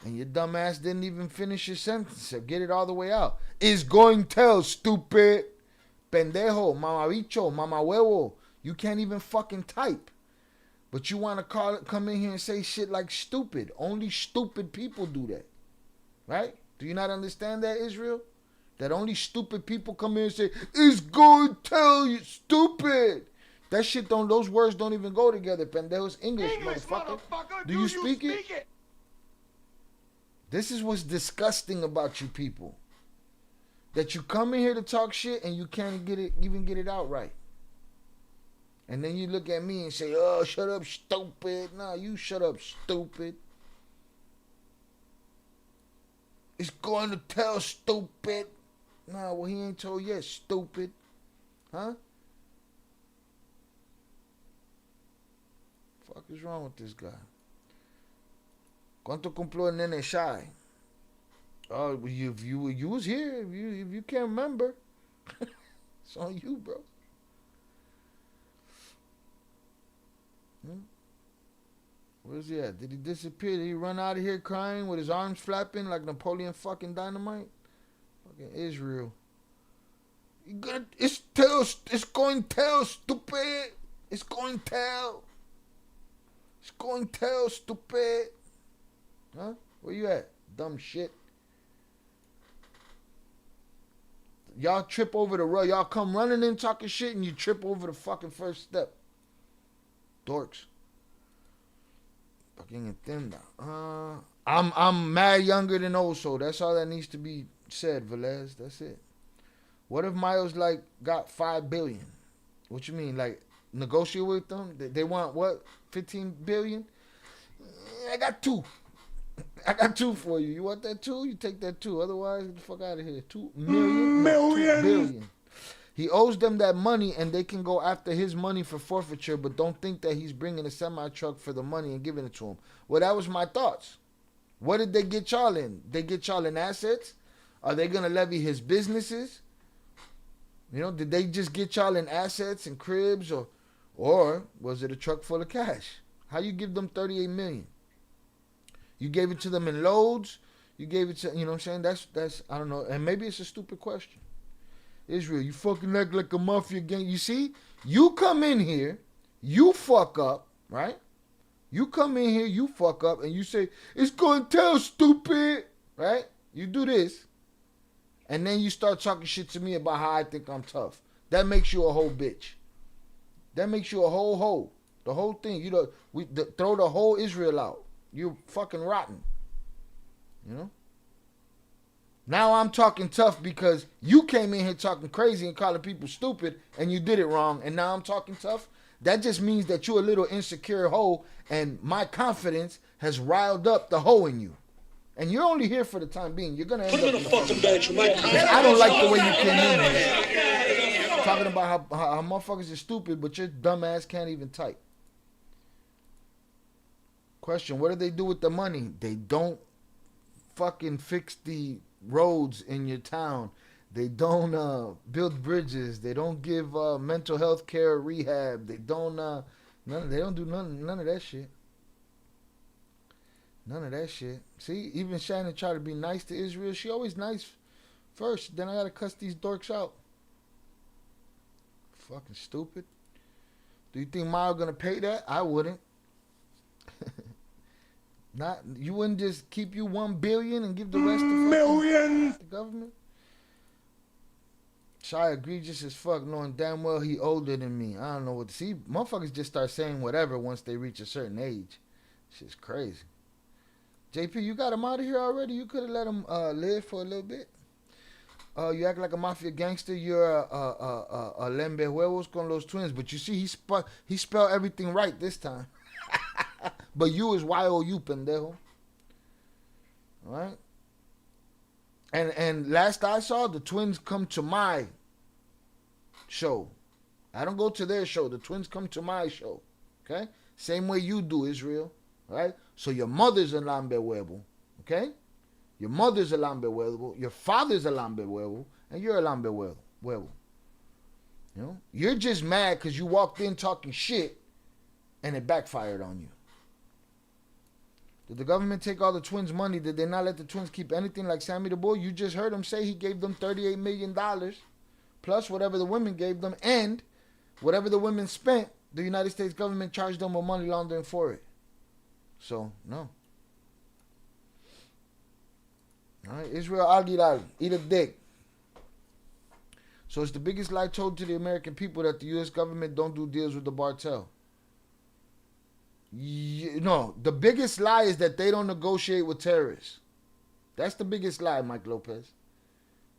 And your dumb ass didn't even finish your sentence. So get it all the way out. Is going tell, stupid. Pendejo, mamabicho, mama huevo. You can't even fucking type. But you want to come in here and say shit like stupid. Only stupid people do that. Right? Do you not understand that, Israel? That only stupid people come in and say, is going tell you, stupid. That shit don't, those words don't even go together, pendejos. English motherfucker. Do you speak it? This is what's disgusting about you people. That you come in here to talk shit and you can't even get it out right. And then you look at me and say, oh, shut up, stupid. Nah, you shut up, stupid. It's going to tell, stupid. Nah, well, he ain't told yet, stupid. Huh? Fuck is wrong with this guy? ¿Cuánto cumplió el nene Shy? Oh, if you was here, if you can't remember, it's on you, bro. Where's he at? Did he disappear? Did he run out of here crying with his arms flapping like Napoleon fucking Dynamite? Fucking Israel. It's going tell, stupid. It's going tell. It's going tell, stupid. Huh? Where you at? Dumb shit. Y'all trip over the rug. Y'all come running in talking shit and you trip over the fucking first step. Dorks. Fucking entienda. I'm mad younger than Oso. That's all that needs to be said, Velez. That's it. What if Mayo's like got 5 billion? What you mean? Like negotiate with them? They want what? 15 billion? I got 2. I got 2 for you. You want that 2? You take that 2. Otherwise, get the fuck out of here. 2 million? No, 2 billion. He owes them that money, and they can go after his money for forfeiture, but don't think that he's bringing a semi-truck for the money and giving it to him. Well, that was my thoughts. What did they get y'all in? They get y'all in assets? Are they going to levy his businesses? You know, did they just get y'all in assets and cribs, or was it a truck full of cash? How you give them 38 million? You gave it to them in loads. You gave it to, you know what I'm saying? That's I don't know. And maybe it's a stupid question. Israel, you fucking act like a mafia gang. You see? You come in here, you fuck up, right? You come in here, you fuck up, and you say, it's going to tell, stupid, right? You do this. And then you start talking shit to me about how I think I'm tough. That makes you a whole bitch. That makes you a whole hoe. The whole thing. Throw the whole Israel out. You're fucking rotten. You know? Now I'm talking tough because you came in here talking crazy and calling people stupid and you did it wrong. And now I'm talking tough. That just means that you're a little insecure hoe and my confidence has riled up the hoe in you. And you're only here for the time being. You're going to end up in the fucking bench. I don't like the way you came in here. Talking about how motherfuckers are stupid, but your dumb ass can't even type. Question, what do they do with the money? They don't fucking fix the roads in your town. They don't build bridges. They don't give mental health care, rehab. They don't do none of that shit. None of that shit. See, even Shannon tried to be nice to Israel. She always nice first. Then I gotta cuss these dorks out. Fucking stupid. Do you think Mayo gonna pay that? I wouldn't. You wouldn't just keep you 1 billion and give the rest to the government? Shy egregious as fuck, knowing damn well he older than me. I don't know what to see. Motherfuckers just start saying whatever once they reach a certain age. Shit's crazy. JP, you got him out of here already? You could have let him live for a little bit. You act like a mafia gangster. You're a lembe huevos con los twins. But you see, he spelled everything right this time. But you is Y-O-U, pendejo. All right? And last I saw, the twins come to my show. I don't go to their show. The twins come to my show. Okay? Same way you do, Israel. Right? So your mother's a lambe huevo. Okay? Your mother's a lambe huevo. Your father's a lambe huevo. And you're a lambe huevo. You know? You're just mad because you walked in talking shit and it backfired on you. Did the government take all the twins' money? Did they not let the twins keep anything like Sammy the Bull? You just heard him say he gave them $38 million plus whatever the women gave them, and whatever the women spent, the United States government charged them with money laundering for it. So, no. All right, Israel Aguilar, eat a dick. So it's the biggest lie told to the American people that the U.S. government don't do deals with the cartel. No, the biggest lie is that they don't negotiate with terrorists. That's the biggest lie, Mike Lopez.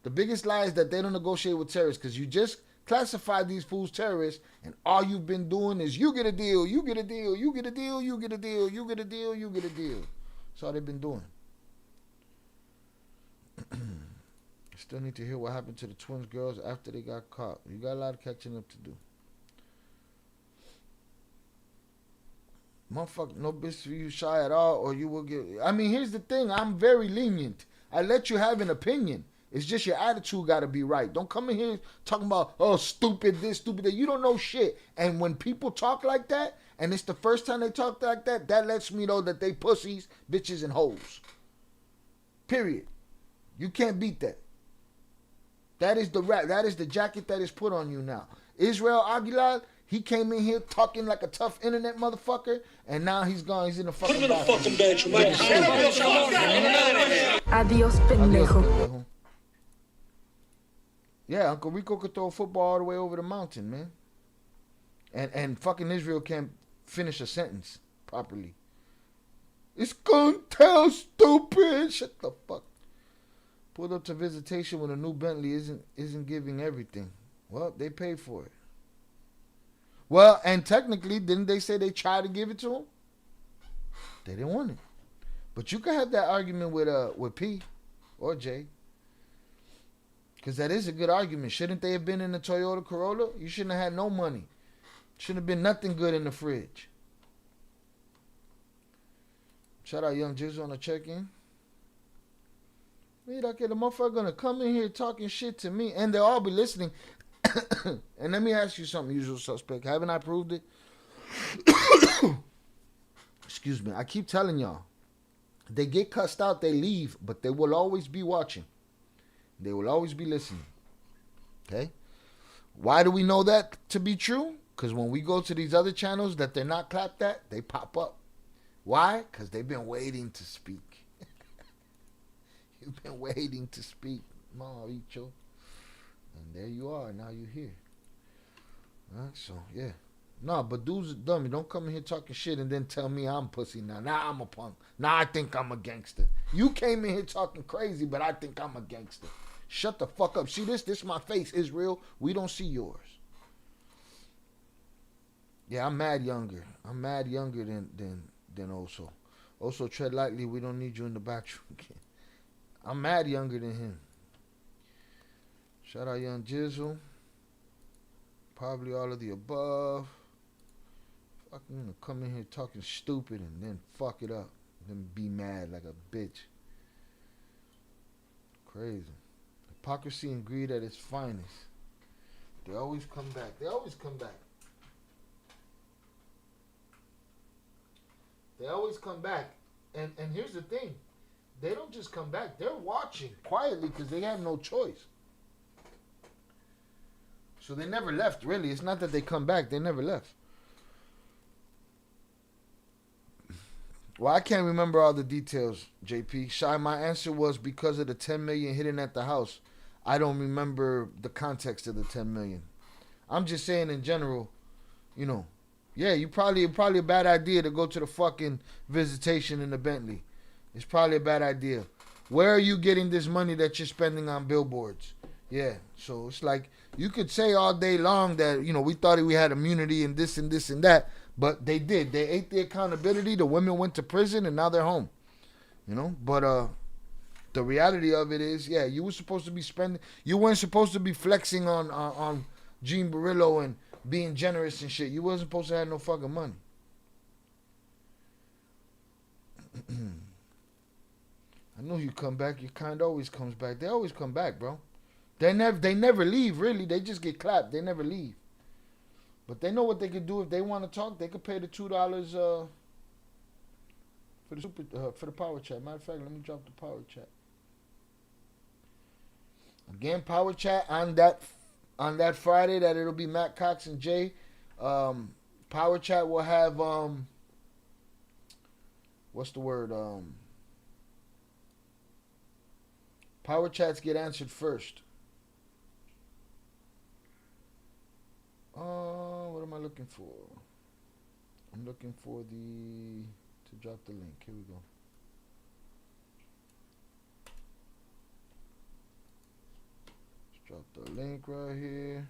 The biggest lie is that they don't negotiate with terrorists because you just classified these fools terrorists and all you've been doing is you get a deal, you get a deal, you get a deal, you get a deal, you get a deal, you get a deal. That's all they've been doing. Still need to hear what happened to the twins girls after they got caught. You got a lot of catching up to do. Motherfucker, no bitch for you shy at all, or you will get. I mean, here's the thing. I'm very lenient. I let you have an opinion. It's just your attitude got to be right. Don't come in here talking about, oh, stupid this, stupid that. You don't know shit. And when people talk like that, and it's the first time they talk like that, that lets me know that they pussies, bitches, and hoes. Period. You can't beat that. That is the rap. That is the jacket that is put on you now. Israel Aguilar, he came in here talking like a tough internet motherfucker, and now he's gone. He's in the fucking bedroom. Adios, pendejo. Yeah, Uncle Rico could throw a football all the way over the mountain, man. And fucking Israel can't finish a sentence properly. It's Cartel, stupid. Shut the fuck. Pulled up to visitation with a new Bentley isn't giving everything. Well, they paid for it. Well, and technically, didn't they say they tried to give it to him? They didn't want it. But you could have that argument with P or J. Because that is a good argument. Shouldn't they have been in the Toyota Corolla? You shouldn't have had no money. Shouldn't have been nothing good in the fridge. Shout out Young Jizzle on the check-in. Mira que the motherfucker gonna come in here talking shit to me, and they'll all be listening. And let me ask you something, usual suspect. Haven't I proved it? Excuse me. I keep telling y'all. They get cussed out, they leave, but they will always be watching. They will always be listening. Okay? Why do we know that to be true? Because when we go to these other channels that they're not clapped at, they pop up. Why? Because they've been waiting to speak. You've been waiting to speak, Mauricio. And there you are. Now you're here. All right, so, yeah. No, but dudes are dummy. Don't come in here talking shit and then tell me I'm pussy now. Now I'm a punk. Now I think I'm a gangster. You came in here talking crazy, but I think I'm a gangster. Shut the fuck up. See this? This is my face, Israel. We don't see yours. Yeah, I'm mad younger. I'm mad younger than Oso. Oso, tread lightly. We don't need you in the bathroom again. I'm mad younger than him. Shout out Young Jizzle. Probably all of the above. Fucking come in here talking stupid and then fuck it up. Then be mad like a bitch. Crazy. Hypocrisy and greed at its finest. They always come back. They always come back. They always come back. And here's the thing. They don't just come back. They're watching quietly because they have no choice. So they never left, really. It's not that they come back. They never left. Well, I can't remember all the details, JP. Shy, my answer was because of the $10 million hidden at the house. I don't remember the context of the $10 million. I'm just saying in general, you know, yeah, probably a bad idea to go to the fucking visitation in the Bentley. It's probably a bad idea. Where are you getting this money that you're spending on billboards? Yeah, so it's like you could say all day long that, you know, we thought we had immunity and this and this and that, but they did. They ate the accountability. The women went to prison and now they're home. You know, but the reality of it is, yeah, you were supposed to be spending. You weren't supposed to be flexing on Gene Barillo and being generous and shit. You wasn't supposed to have no fucking money. I know you come back. Your kind always comes back. They always come back, bro. They never leave, really. They just get clapped. They never leave. But they know what they could do if they want to talk. They could pay the $2 for the power chat. Matter of fact, let me drop the power chat. Again, power chat on that Friday that it'll be Matt Cox and Jay. Power chat will have what's the word? Power chats get answered first. What am I looking for? I'm looking for to drop the link. Here we go. Let's drop the link right here.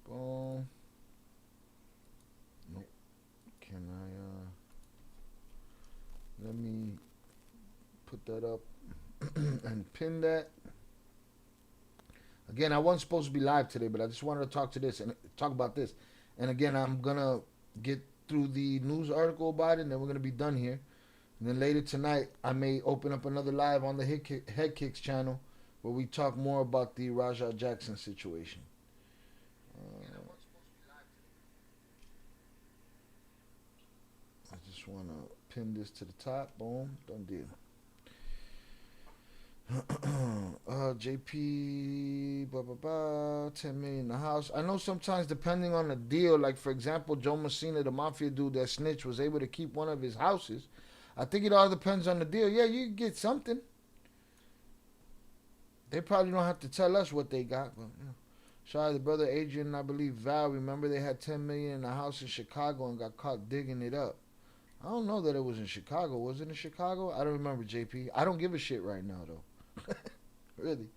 Boom. Nope. Can I let me put that up and pin that. Again, I wasn't supposed to be live today, but I just wanted to talk about this. And again, I'm gonna get through the news article about it, and then we're gonna be done here. And then later tonight, I may open up another live on the Head Kicks channel where we talk more about the Rajah Jackson situation. I just want to pin this to the top. Boom, done deal. JP, blah, blah, blah, 10 million in the house. I know sometimes depending on the deal, like for example, Joe Messina, the mafia dude that snitched, was able to keep one of his houses. I think it all depends on the deal. Yeah, you get something. They probably don't have to tell us what they got, but you know. Sorry, the brother Adrian and I believe Val, remember they had 10 million in the house in Chicago and got caught digging it up. I don't know that it was in Chicago. Was it in Chicago? I don't remember, JP. I don't give a shit right now, though. Really.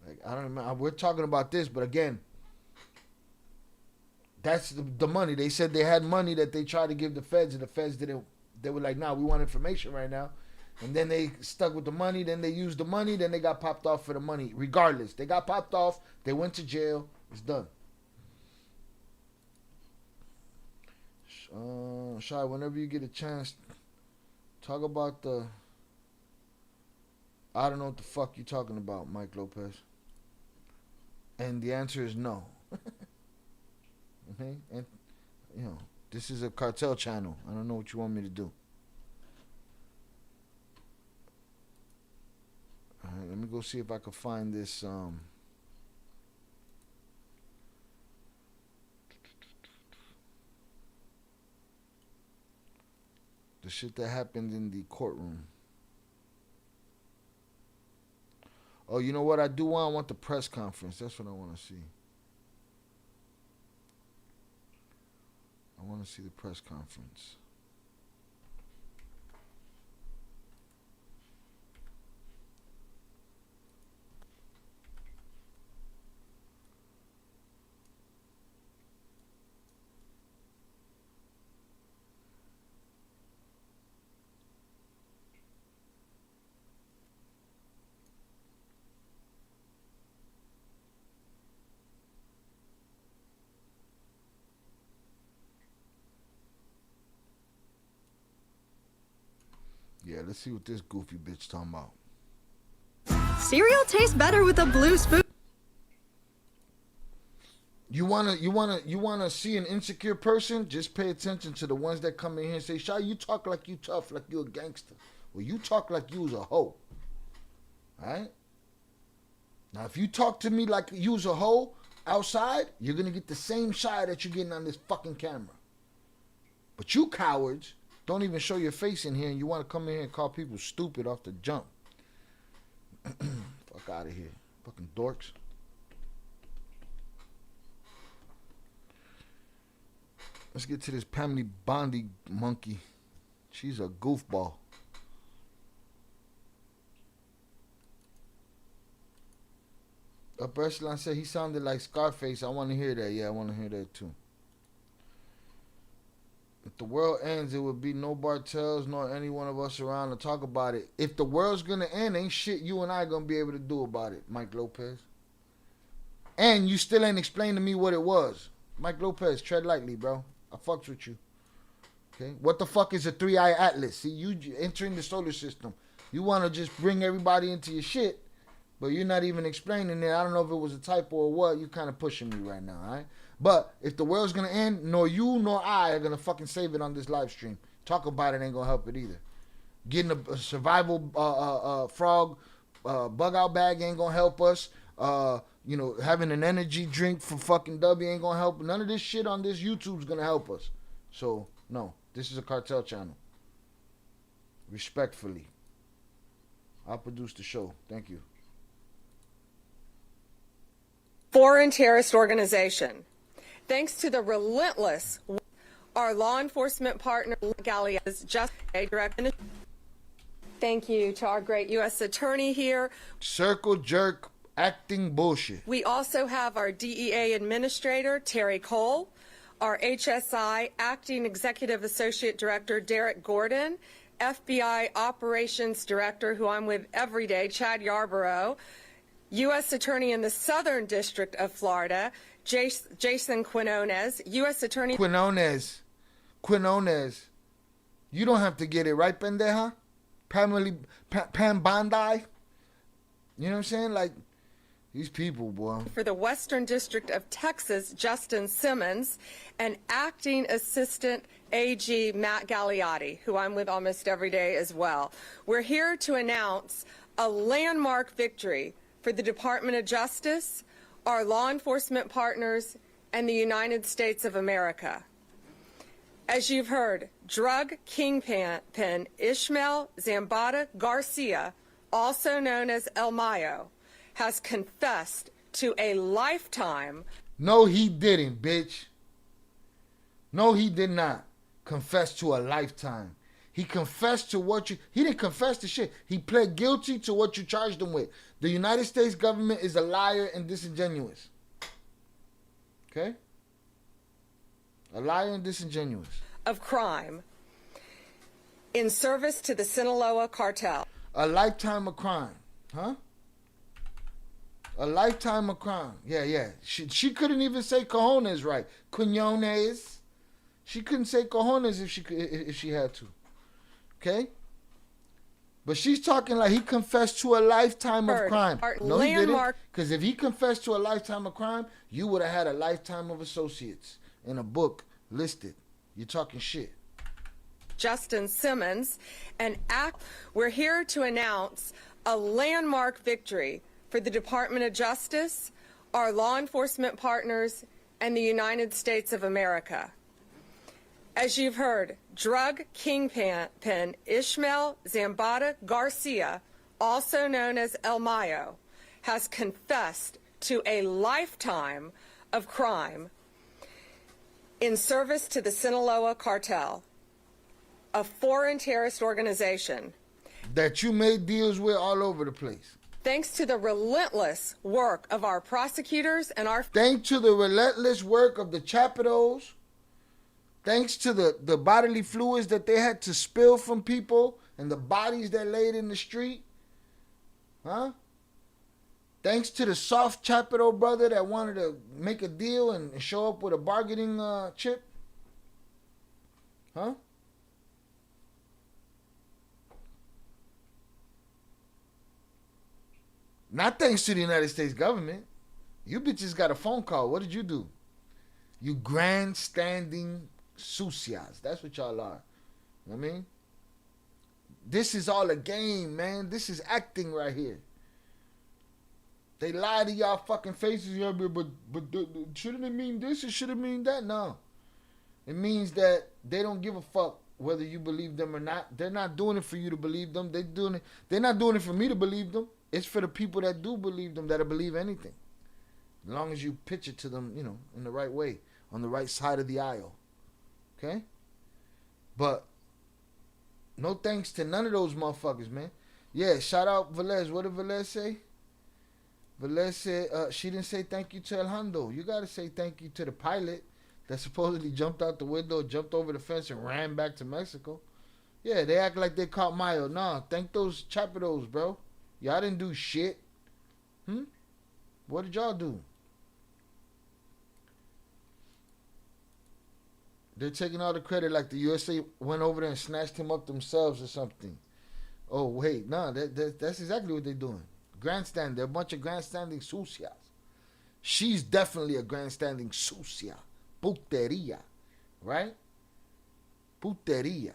Like, I don't remember. We're talking about this, but again, that's the money. They said they had money that they tried to give the feds, and the feds didn't. They were like, nah, we want information right now. And then they stuck with the money. Then they used the money. Then they got popped off for the money. Regardless, they got popped off. They went to jail. It's done. Shai, whenever you get a chance, talk about the... I don't know what the fuck you're talking about, Mike Lopez. And the answer is no. Okay? And, you know, this is a cartel channel. I don't know what you want me to do. Alright, let me go see if I can find this, the shit that happened in the courtroom. Oh, you know what I do want? I want the press conference. That's what I want to see. I want to see the press conference. Yeah, let's see what this goofy bitch talking about. Cereal tastes better with a blue spoon. You wanna see an insecure person? Just pay attention to the ones that come in here and say, "Shy, you talk like you tough, like you a gangster." Well, you talk like you was a hoe. Alright? Now, if you talk to me like you was a hoe outside, you're gonna get the same Shy that you're getting on this fucking camera. But you cowards don't even show your face in here, and you want to come in here and call people stupid off the jump. Fuck out of here. Fucking dorks. Let's get to this Pamela Bondi monkey. She's a goofball. Upper Echelon said he sounded like Scarface. I want to hear that. Yeah, I want to hear that too. If the world ends, it would be no Bartels nor any one of us around to talk about it. If the world's gonna end, ain't shit you and I gonna be able to do about it, Mike Lopez. And you still ain't explained to me what it was. Mike Lopez, tread lightly, bro. I fucks with you. Okay? What the fuck is a 3-eye atlas? See, you entering the solar system. You want to just bring everybody into your shit, but you're not even explaining it. I don't know if it was a typo or what. You kind of pushing me right now, all right? But if the world's going to end, nor you nor I are going to fucking save it on this live stream. Talk about it ain't going to help it either. Getting a survival frog bug out bag ain't going to help us. You know, having an energy drink for fucking Dubby ain't going to help. None of this shit on this YouTube's going to help us. So, no. This is a cartel channel. Respectfully. I'll produce the show. Thank you. Foreign terrorist organization. Thanks to the relentless, our law enforcement partner, Gallia's just a direct. Thank you to our great U.S. attorney here. Circle jerk acting bullshit. We also have our DEA administrator, Terry Cole, our HSI acting executive associate director, Derek Gordon, FBI operations director, who I'm with every day, Chad Yarborough, U.S. attorney in the Southern District of Florida, Jason Quinones, U.S. attorney. Quinones. You don't have to get it right, pendeja. Pam Bandai. You know what I'm saying? Like, these people, boy. For the Western District of Texas, Justin Simmons, and acting assistant AG Matt Gagliotti, who I'm with almost every day as well. We're here to announce a landmark victory for the Department of Justice, our law enforcement partners, and the United States of America. As you've heard, drug kingpin Ishmael Zambada Garcia, also known as El Mayo, has confessed to a lifetime. No, he didn't, bitch. No, he did not confess to a lifetime. He confessed to what you... He didn't confess to shit. He pled guilty to what you charged him with. The United States government is a liar and disingenuous. Okay? A liar and disingenuous. Of crime in service to the Sinaloa cartel. A lifetime of crime. Huh? A lifetime of crime. Yeah. She couldn't even say cojones right. Quinones. She couldn't say cojones if she had to. Okay? But she's talking like he confessed to a lifetime of crime. No, he didn't. Because if he confessed to a lifetime of crime, you would have had a lifetime of associates in a book listed. You're talking shit. Justin Simmons, we're here to announce a landmark victory for the Department of Justice, our law enforcement partners, and the United States of America. As you've heard, drug kingpin Ishmael Zambada Garcia, also known as El Mayo, has confessed to a lifetime of crime in service to the Sinaloa cartel, a foreign terrorist organization that you made deals with all over the place. Thanks to the relentless work of our prosecutors and our... Thanks to the relentless work of the Chapitos. Thanks to the bodily fluids that they had to spill from people and the bodies that laid in the street. Huh? Thanks to the soft Chapito brother that wanted to make a deal and show up with a bargaining chip. Huh? Not thanks to the United States government. You bitches got a phone call. What did you do? You grandstanding sucias. That's what y'all are. You know what I mean? This is all a game, man. This is acting right here. They lie to y'all fucking faces. Yeah, but shouldn't it mean this? It shouldn't mean that. No. It means that they don't give a fuck whether you believe them or not. They're not doing it for you to believe them. They're not doing it for me to believe them. It's for the people that do believe them, that'll believe anything. As long as you pitch it to them, you know, in the right way, on the right side of the aisle. Okay? But no thanks to none of those motherfuckers, man. Yeah, shout out Velez. What did Velez say? Velez said she didn't say thank you to El Hondo. You got to say thank you to the pilot. that supposedly jumped out the window, jumped over the fence, and ran back to Mexico. Yeah, they act like they caught Mayo. Nah, thank those chapitos, bro. Y'all didn't do shit. What did y'all do? They're taking all the credit like the USA went over there and snatched him up themselves or something. Oh, wait. No, that's exactly what they're doing. Grandstand. They're a bunch of grandstanding sucias. She's definitely a grandstanding sucia. Puteria. Right? Puteria.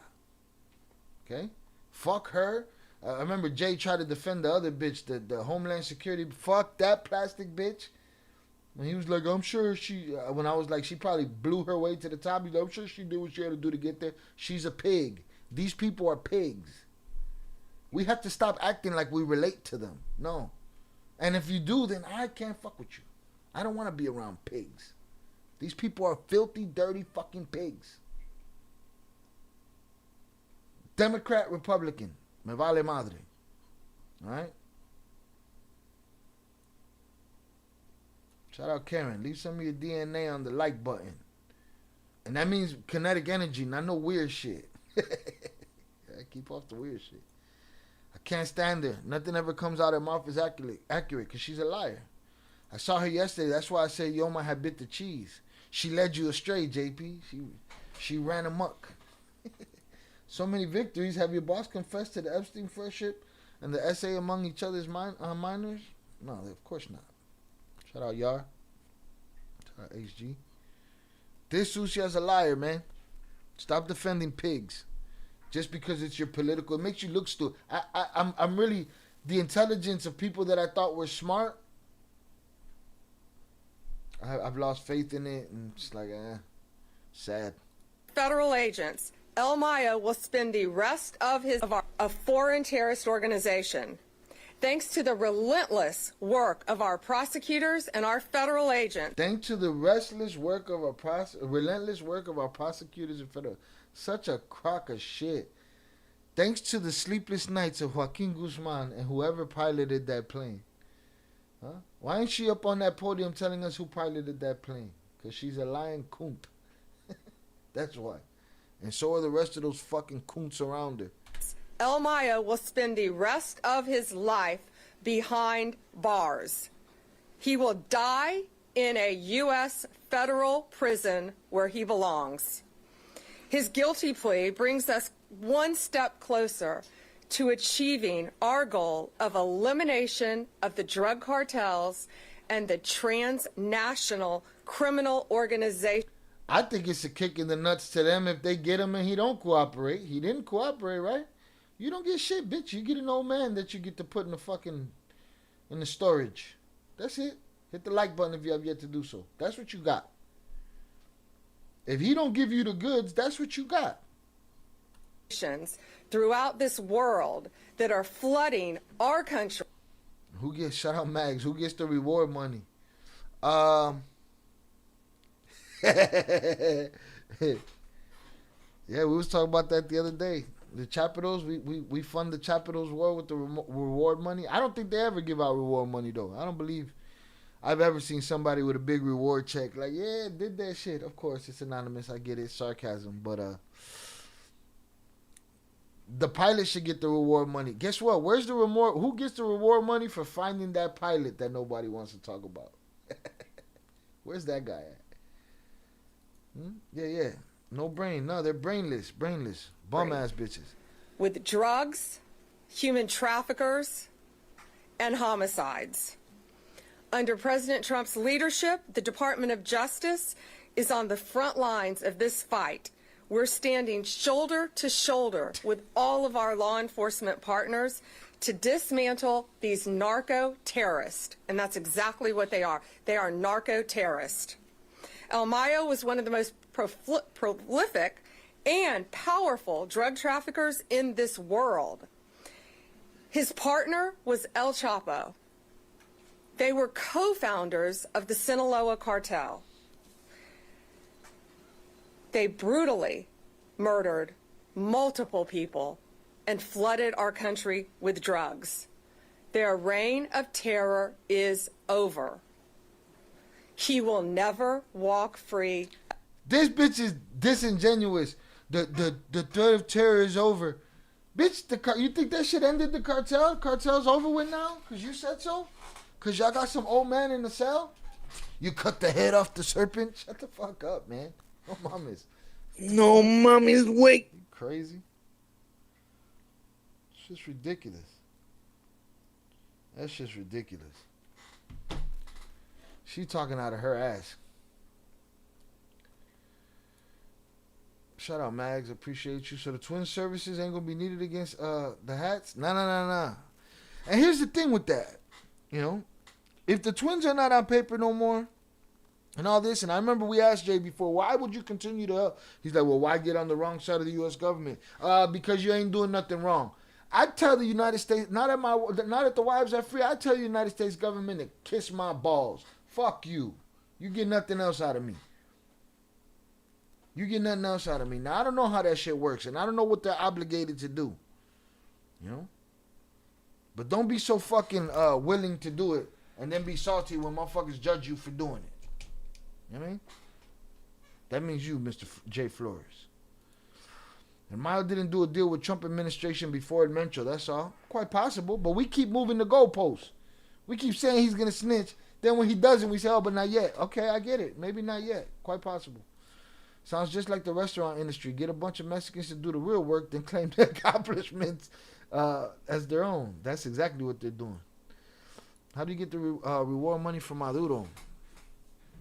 Okay? Fuck her. I remember Jay tried to defend the other bitch, the Homeland Security. Fuck that plastic bitch. And he was like, I'm sure she, when I was like, she probably blew her way to the top. He's like, I'm sure she did what she had to do to get there. She's a pig. These people are pigs. We have to stop acting like we relate to them. No. And if you do, then I can't fuck with you. I don't want to be around pigs. These people are filthy, dirty fucking pigs. Democrat, Republican. Me vale madre. Alright? Shout out Karen. Leave some of your DNA on the like button. And that means kinetic energy, not no weird shit. Keep off the weird shit. I can't stand her. Nothing ever comes out of her mouth is accurate because she's a liar. I saw her yesterday. That's why I said Yoma had bit the cheese. She led you astray, JP. She ran amok. So many victories. Have your boss confessed to the Epstein friendship and the SA among each other's minors? No, of course not. Shout out Yar. Shout out HG. This Sucia's a liar, man. Stop defending pigs. Just because it's your political, it makes you look stupid. I'm really, the intelligence of people that I thought were smart, I've lost faith in it, and it's like, sad. Federal agents. El Mayo will spend the rest of a foreign terrorist organization. Thanks to the relentless work of our prosecutors and our federal agents. Thanks to the relentless work of our prosecutors and federal. Such a crock of shit. Thanks to the sleepless nights of Joaquin Guzman and whoever piloted that plane. Huh? Why ain't she up on that podium telling us who piloted that plane? Because she's a lying coont. That's why. And so are the rest of those fucking coonts around her. El Mayo will spend the rest of his life behind bars. He will die in a U.S. federal prison where he belongs. His guilty plea brings us one step closer to achieving our goal of elimination of the drug cartels and the transnational criminal organization. I think it's a kick in the nuts to them if they get him and he don't cooperate. He didn't cooperate, right? You don't get shit, bitch. You get an old man that you get to put in the storage. That's it. Hit the like button if you have yet to do so. That's what you got. If he don't give you the goods, that's what you got. Throughout this world that are flooding our country. Who gets, shout out Mags, who gets the reward money? Yeah, we was talking about that the other day. The Chapitos, we fund the Chapitos war with the reward money. I don't think they ever give out reward money, though. I don't believe I've ever seen somebody with a big reward check. Like, yeah, did that shit. Of course, it's anonymous. I get it. Sarcasm. But the pilot should get the reward money. Guess what? Where's the reward? Who gets the reward money for finding that pilot that nobody wants to talk about? Where's that guy at? Yeah. No brain. No, they're brainless. Bum-ass bitches. With drugs, human traffickers, and homicides. Under President Trump's leadership, the Department of Justice is on the front lines of this fight. We're standing shoulder to shoulder with all of our law enforcement partners to dismantle these narco-terrorists. And that's exactly what they are. They are narco-terrorists. El Mayo was one of the most prolific and powerful drug traffickers in this world. His partner was El Chapo. They were co-founders of the Sinaloa Cartel. They brutally murdered multiple people and flooded our country with drugs. Their reign of terror is over. He will never walk free. This bitch is disingenuous. The threat of terror is over. Bitch, you think that shit ended the cartel? Cartel's over with now? Because you said so? Because y'all got some old man in the cell? You cut the head off the serpent? Shut the fuck up, man. No mames. No mommy's wait. You crazy? It's just ridiculous. That's just ridiculous. She talking out of her ass. Shout out, Mags. Appreciate you. So the twin services ain't gonna be needed against the hats? Nah. And here's the thing with that. You know, if the twins are not on paper no more and all this, and I remember we asked Jay before, why would you continue to help? He's like, well, why get on the wrong side of the U.S. government? Because you ain't doing nothing wrong. I tell the United States, not at the wives are free, I tell the United States government to kiss my balls. Fuck you. You get nothing else out of me. You get nothing else out of me. Now, I don't know how that shit works, and I don't know what they're obligated to do. You know? But don't be so fucking willing to do it and then be salty when motherfuckers judge you for doing it. You know what I mean? That means you, Mr. J. Flores. And Mayo didn't do a deal with Trump administration before it mentioned, that's all. Quite possible, but we keep moving the goalposts. We keep saying he's going to snitch. Then when he doesn't, we say, oh, but not yet. Okay, I get it. Maybe not yet. Quite possible. Sounds just like the restaurant industry. Get a bunch of Mexicans to do the real work, then claim their accomplishments as their own. That's exactly what they're doing. How do you get the reward money from Maduro?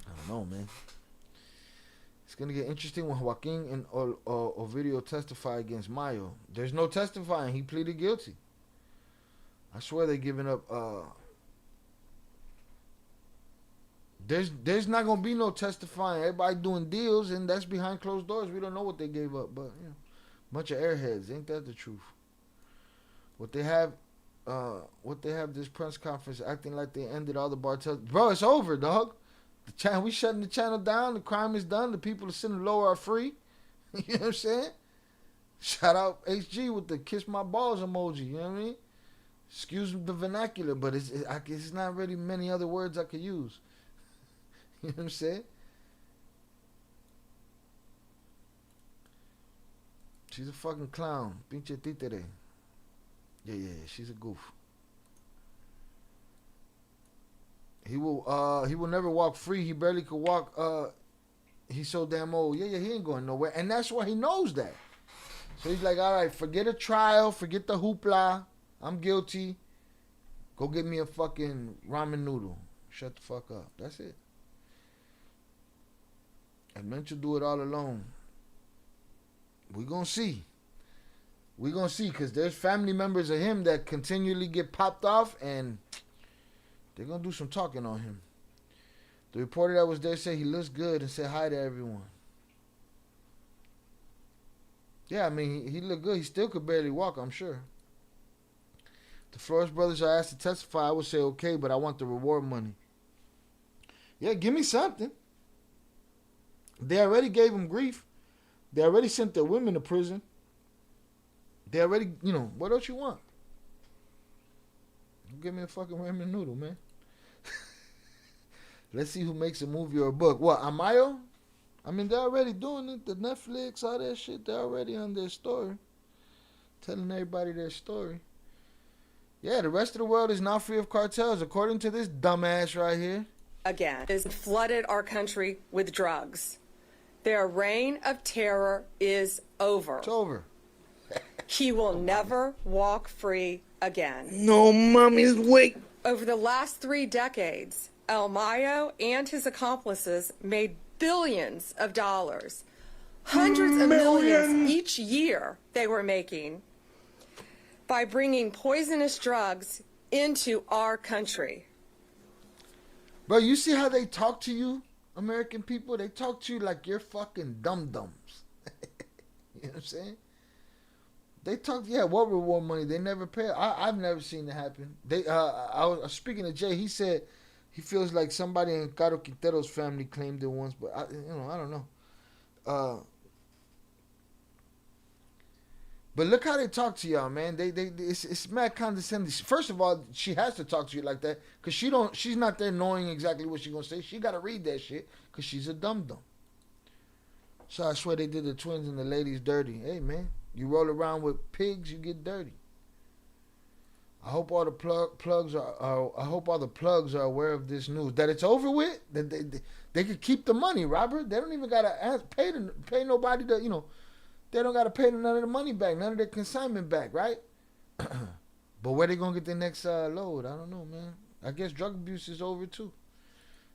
I don't know, man. It's going to get interesting when Joaquin and Ovidio testify against Mayo. There's no testifying. He pleaded guilty. I swear they're giving up. There's not going to be no testifying. Everybody doing deals, and that's behind closed doors. We don't know what they gave up, but, you know, bunch of airheads. Ain't that the truth? What they have this press conference acting like they ended all the bartels. Bro, it's over, dog. We shutting the channel down. The crime is done. The people sitting lower are free. You know what I'm saying? Shout out HG with the kiss my balls emoji. You know what I mean? Excuse the vernacular, but it's not really many other words I could use. You know what I'm saying? She's a fucking clown. Pinche títere. Yeah, she's a goof. He will never walk free. He barely could walk. He's so damn old. Yeah, he ain't going nowhere. And that's why he knows that. So he's like, all right, forget a trial. Forget the hoopla. I'm guilty. Go get me a fucking ramen noodle. Shut the fuck up. That's it. And meant to do it all alone. We're going to see. We're going to see, because there's family members of him that continually get popped off, and they're going to do some talking on him. The reporter that was there said he looks good and said hi to everyone. Yeah, I mean, he looked good. He still could barely walk, I'm sure. The Flores brothers are asked to testify. I would say, okay, but I want the reward money. Yeah, give me something. They already gave him grief. They already sent their women to prison. They already, you know, what else you want? Give me a fucking ramen noodle, man. Let's see who makes a movie or a book. What, Mayo? I mean, they're already doing it. The Netflix, all that shit, they're already on their story. Telling everybody their story. Yeah, the rest of the world is now free of cartels, according to this dumbass right here. Again, has flooded our country with drugs. Their reign of terror is over. It's over. He will never walk free again. No mommy's wait. Over the last 3 decades, El Mayo and his accomplices made billions of dollars. Hundreds of millions each year they were making by bringing poisonous drugs into our country. Bro, you see how they talk to you, American people? They talk to you like you're fucking dum-dums. You know what I'm saying? They talk, yeah, what reward money? They never pay. I've never seen it happen. I was speaking to Jay. He said he feels like somebody in Caro Quintero's family claimed it once, but I don't know. But look how they talk to y'all, man. It's mad condescending. First of all, she has to talk to you like that because she's not there knowing exactly what she's gonna say. She gotta read that shit because she's a dum-dum. So I swear they did the twins and the ladies dirty. Hey, man, you roll around with pigs, you get dirty. I hope all the plugs are aware of this news, that it's over with. That they could keep the money, Robert. They don't even gotta pay nobody to, you know. They don't gotta pay none of the money back, none of the consignment back, right? But where they gonna get the next load? I don't know, man. I guess drug abuse is over too.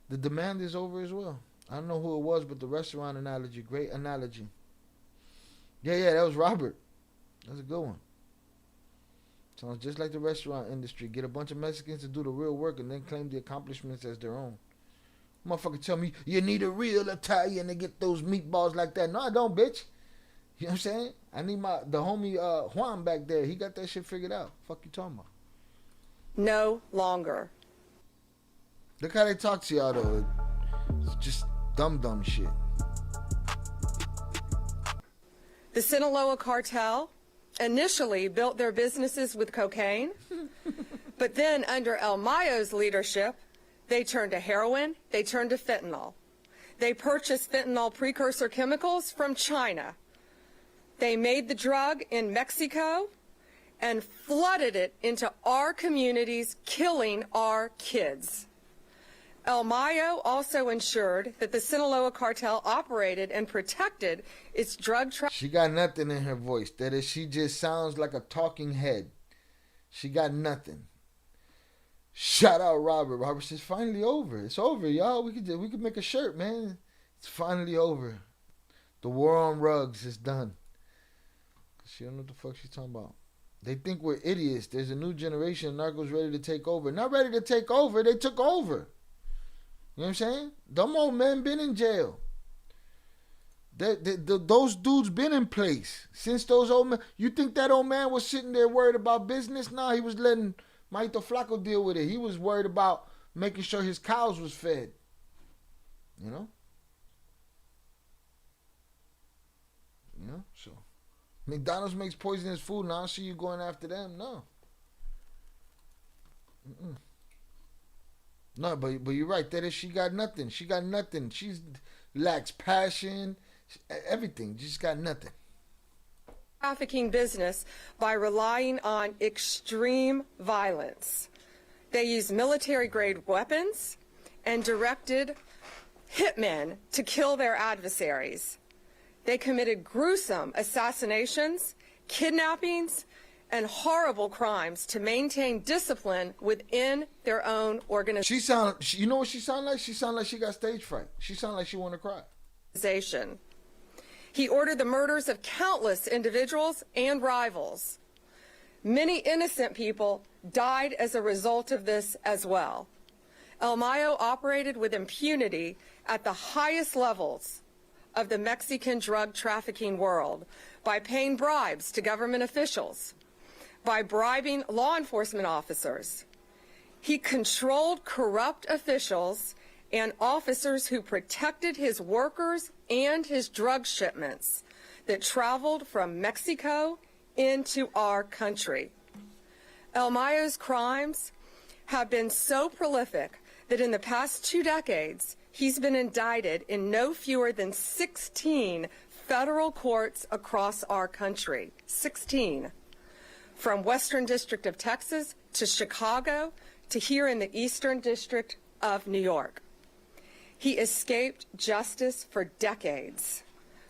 The demand is over as well. I don't know who it was, but the restaurant analogy, great analogy. Yeah, that was Robert. That's a good one. Sounds just like the restaurant industry. Get a bunch of Mexicans to do the real work and then claim the accomplishments as their own. Motherfucker tell me, you need a real Italian to get those meatballs like that. No, I don't, bitch. You know what I'm saying? I need the homie Juan back there. He got that shit figured out. Fuck you talking about? No longer. Look how they talk to y'all, though. It's just dumb shit. The Sinaloa Cartel initially built their businesses with cocaine, but then under El Mayo's leadership, they turned to heroin, they turned to fentanyl. They purchased fentanyl precursor chemicals from China. They made the drug in Mexico and flooded it into our communities, killing our kids. El Mayo also ensured that the Sinaloa cartel operated and protected its drug trafficking. She got nothing in her voice. That is, she just sounds like a talking head. She got nothing. Shout out Robert. Robert says, finally over. It's over, y'all. We could make a shirt, man. It's finally over. The war on rugs is done. She don't know what the fuck she's talking about. They think we're idiots. There's a new generation of narcos ready to take over. Not ready to take over. They took over. You know what I'm saying? Them old men been in jail. Those dudes been in place since those old men. You think that old man was sitting there worried about business? No, he was letting Maito Flaco deal with it. He was worried about making sure his cows was fed. You know? So McDonald's makes poisonous food. Now I see you going after them. No. No, but you're right. That is, she got nothing. She got nothing. She lacks passion, everything. Just got nothing. Trafficking business by relying on extreme violence. They used military-grade weapons and directed hitmen to kill their adversaries. They committed gruesome assassinations, kidnappings, and horrible crimes to maintain discipline within their own organization. You know what she sound like? She sound like she got stage fright. She sound like she want to cry. He ordered the murders of countless individuals and rivals. Many innocent people died as a result of this as well. El Mayo operated with impunity at the highest levels of the Mexican drug trafficking world by paying bribes to government officials, by bribing law enforcement officers. He controlled corrupt officials and officers who protected his workers and his drug shipments that traveled from Mexico into our country. El Mayo's crimes have been so prolific that in the past 2 decades, he's been indicted in no fewer than 16 federal courts across our country. 16. From Western District of Texas to Chicago to here in the Eastern District of New York. He escaped justice for decades,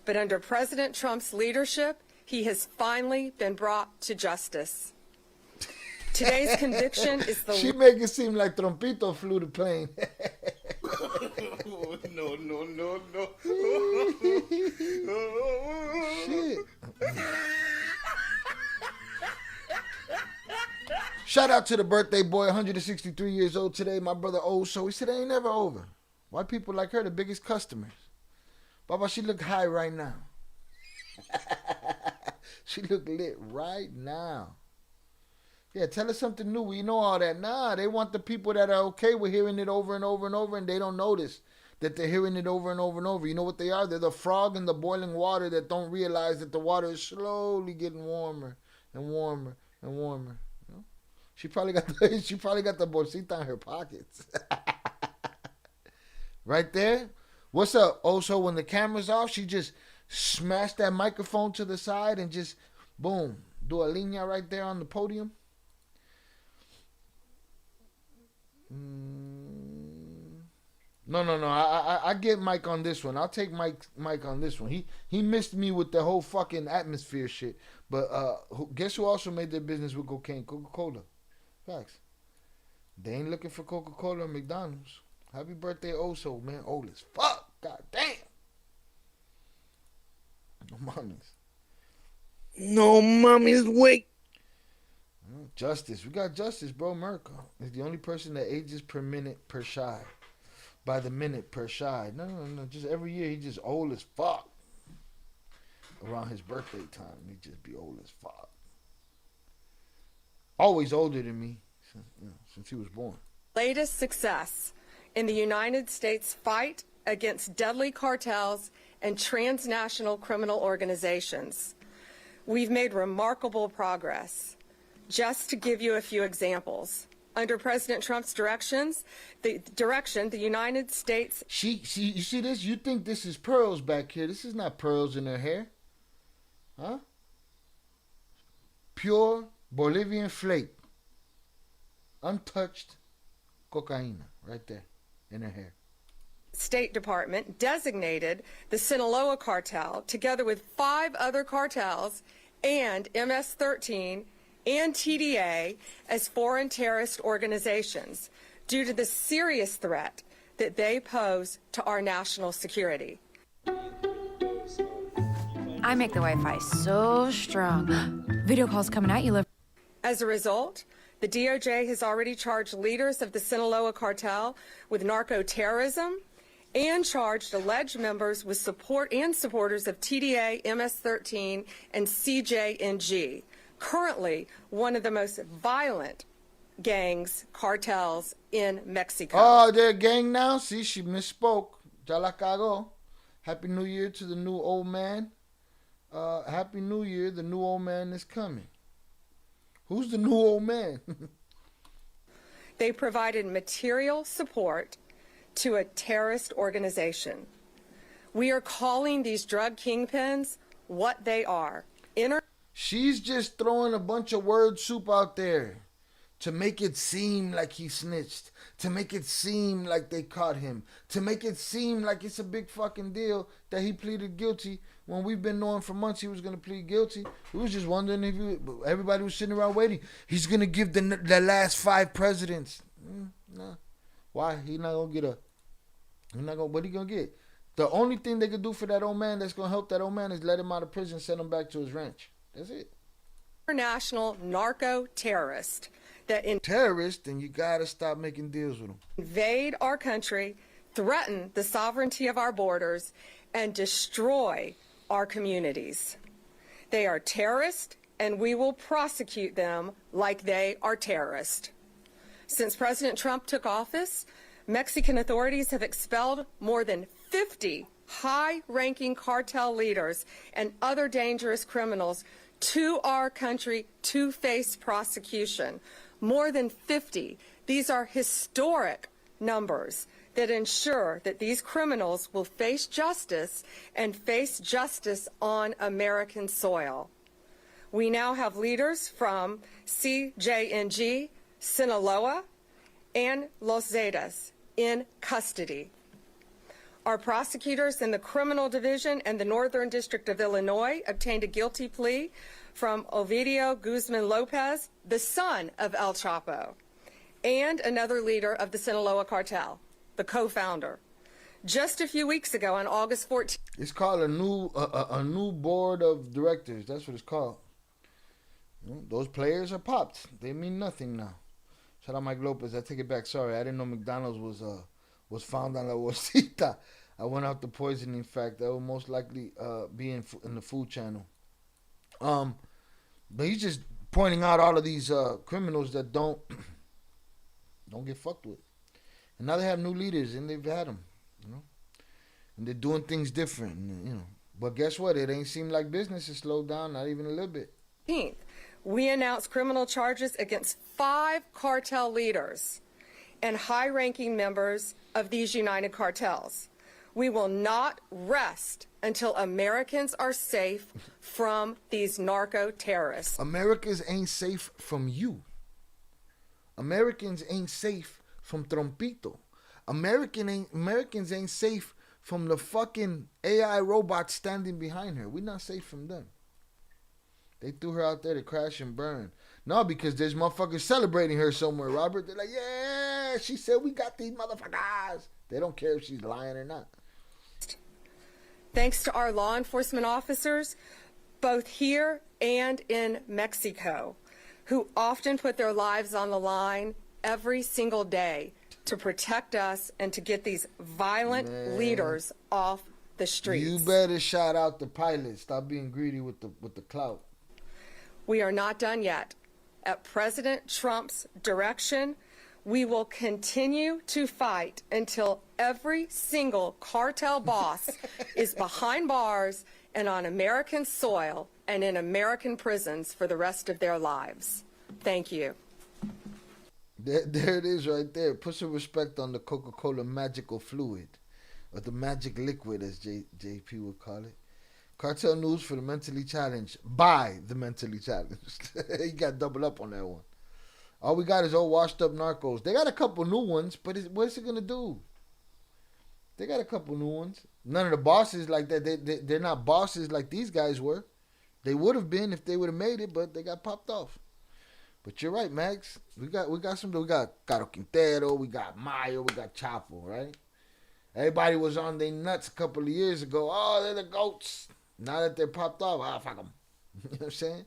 but under President Trump's leadership, he has finally been brought to justice. Today's conviction is the... She make it seem like Trompito flew the plane. No. Shit. Shout out to the birthday boy, 163 years old today, my brother Oso. He said it ain't never over. Why people like her the biggest customers? Baba, she look high right now. She look lit right now. Yeah, tell us something new. We know all that. Nah, they want the people that are okay with hearing it over and over and over, and they don't notice that they're hearing it over and over and over. You know what they are? They're the frog in the boiling water that don't realize that the water is slowly getting warmer and warmer and warmer. You know? She probably got the bolsita in her pockets. Right there. What's up? Also, when the camera's off, she just smash that microphone to the side and just, boom, do a linea right there on the podium? No. I get Mike on this one. I'll take Mike on this one. He missed me with the whole fucking atmosphere shit. But guess who also made their business with cocaine? Coca-Cola. Facts. They ain't looking for Coca-Cola or McDonald's. Happy birthday, Oso, man. Old as fuck. God damn. No mommies. No mommy's wake. Justice. We got Justice, bro. Merkel is the only person that ages per minute per shy. By the minute per shy. No. Just every year he just old as fuck. Around his birthday time, he just be old as fuck. Always older than me, since he was born. Latest success in the United States fight against deadly cartels and transnational criminal organizations. We've made remarkable progress. Just to give you a few examples, under President Trump's the United States... You see this? You think this is pearls back here. This is not pearls in her hair. Huh? Pure Bolivian flake. Untouched cocaine right there in her hair. State Department designated the Sinaloa cartel, together with 5 other cartels and MS-13 and TDA, as foreign terrorist organizations due to the serious threat that they pose to our national security. I make the Wi-Fi so strong. Video calls coming at you. As a result, the DOJ has already charged leaders of the Sinaloa cartel with narco-terrorism and charged alleged members with supporters of TDA, MS-13, and CJNG, currently one of the most violent cartels in Mexico. Oh, they're a gang now? See, she misspoke. Ya la cagó. Happy New Year to the new old man. Happy New Year, the new old man is coming. Who's the new old man? They provided material support to a terrorist organization. We are calling these drug kingpins what they are. She's just throwing a bunch of word soup out there to make it seem like he snitched, to make it seem like they caught him, to make it seem like it's a big fucking deal that he pleaded guilty when we've been knowing for months he was going to plead guilty. We was just wondering if everybody was sitting around waiting. He's going to give the last 5 presidents. Nah. Why? He's not going to get what he going to get? The only thing they could do for that old man that's going to help that old man is let him out of prison, send him back to his ranch. That's it. International narco-terrorist terrorist, then you gotta stop making deals with them. Invade our country, threaten the sovereignty of our borders, and destroy our communities. They are terrorists, and we will prosecute them like they are terrorists. Since President Trump took office, Mexican authorities have expelled more than 50 high-ranking cartel leaders and other dangerous criminals to our country to face prosecution. More than 50. These are historic numbers that ensure that these criminals will face justice and face justice on American soil. We now have leaders from CJNG, Sinaloa, and Los Zetas in custody. Our prosecutors in the Criminal Division and the Northern District of Illinois obtained a guilty plea from Ovidio Guzman Lopez, the son of El Chapo, and another leader of the Sinaloa cartel, the co-founder. Just a few weeks ago, on August 14th. It's called a new board of directors. That's what it's called. Those players are popped. They mean nothing now. Shout out Mike Lopez. I take it back. Sorry, I didn't know McDonald's was found on La Bolsita. I went out the poisoning fact. That would most likely be in the food channel. But he's just pointing out all of these criminals that don't get fucked with. And now they have new leaders, and they've had them, and they're doing things different, But guess what? It ain't seemed like business has slowed down, not even a little bit. We announced criminal charges against 5 cartel leaders and high-ranking members of these united cartels. We will not rest until Americans are safe from these narco-terrorists. Americans ain't safe from you. Americans ain't safe from Trompito. Americans ain't safe from the fucking AI robot standing behind her. We're not safe from them. They threw her out there to crash and burn. No, because there's motherfuckers celebrating her somewhere, Robert. They're like, yeah, she said we got these motherfuckers. They don't care if she's lying or not. Thanks to our law enforcement officers, both here and in Mexico, who often put their lives on the line every single day to protect us and to get these violent leaders off the streets. You better shout out the pilots. Stop being greedy with the clout. We are not done yet. At President Trump's direction, we will continue to fight until every single cartel boss is behind bars and on American soil and in American prisons for the rest of their lives. Thank you. There it is right there. Put some respect on the Coca-Cola magical fluid, or the magic liquid as JP would call it. Cartel news for the mentally challenged by the mentally challenged. You got double up on that one. All we got is old washed up narcos. They got a couple new ones, but what's it gonna do? They got a couple new ones. None of the bosses like that. They're not bosses like these guys were. They would have been if they would have made it, but they got popped off. But you're right, Max. We got some. We got Caro Quintero. We got Mayo. We got Chapo. Right? Everybody was on their nuts a couple of years ago. Oh, they're the goats. Now that they're popped off, fuck them. You know what I'm saying?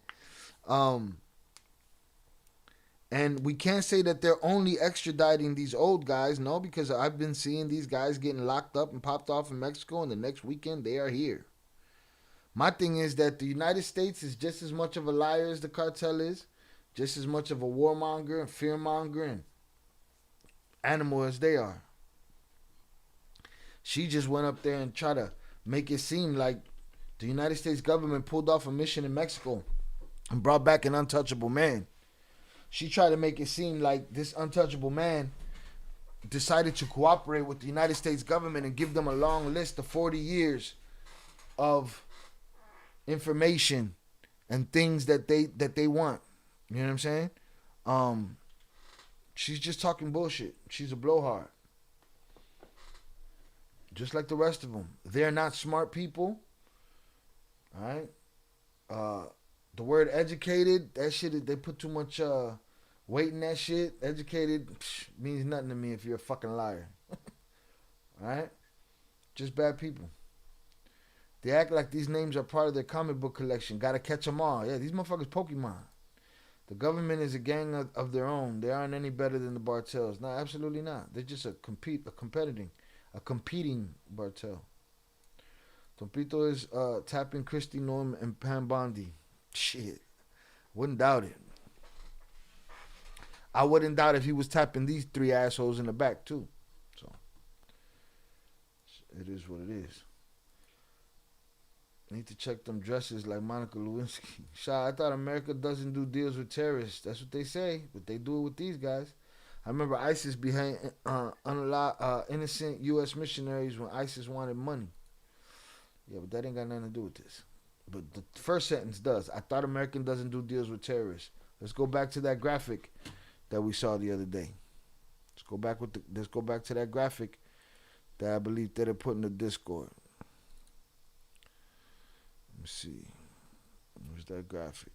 And we can't say that they're only extraditing these old guys. No, because I've been seeing these guys getting locked up and popped off in Mexico, and the next weekend they are here. My thing is that the United States is just as much of a liar as the cartel is, just as much of a warmonger and fearmonger and animal as they are. She just went up there and tried to make it seem like the United States government pulled off a mission in Mexico and brought back an untouchable man. She tried to make it seem like this untouchable man decided to cooperate with the United States government and give them a long list of 40 years of information and things that they want. You know what I'm saying? She's just talking bullshit. She's a blowhard. Just like the rest of them. They're not smart people. All right? The word educated, that shit, they put too much weight in that shit. Educated means nothing to me if you're a fucking liar. All right? Just bad people. They act like these names are part of their comic book collection. Gotta catch them all. Yeah, these motherfuckers Pokemon. The government is a gang of their own. They aren't any better than the cartels. No, absolutely not. They're just a competing cartel. Tompito is tapping Christy Norm and Pam Bondi. Shit. Wouldn't doubt it. I wouldn't doubt if he was tapping these three assholes in the back too. So it is what it is. Need to check them dresses like Monica Lewinsky. I thought America doesn't do deals with terrorists. That's what they say, but they do it with these guys. I remember ISIS behind innocent U.S. missionaries when ISIS wanted money. Yeah, but that ain't got nothing to do with this. But the first sentence does. I thought America doesn't do deals with terrorists. Let's go back to that graphic that we saw the other day. Let's go back to that graphic that I believe that they put in the Discord. Let me see. Where's that graphic?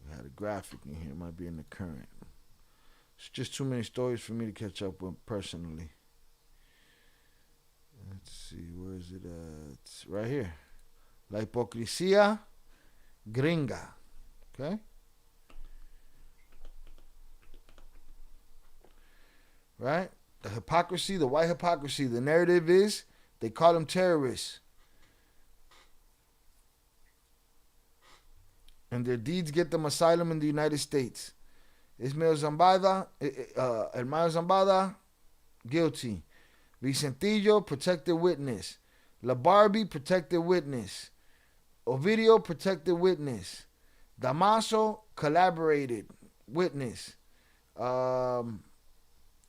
We had a graphic in here. It might be in the current. It's just too many stories for me to catch up with personally. Let's see. Where is it? It's right here. La hipocresía gringa. Okay? Right? The hypocrisy, the white hypocrisy. The narrative is they call them terrorists. And their deeds get them asylum in the United States. Ismael Zambada, El Mayo Zambada, guilty. Vicentillo, protected witness. La Barbie, protected witness. Ovidio, protected witness. Damaso, collaborated witness.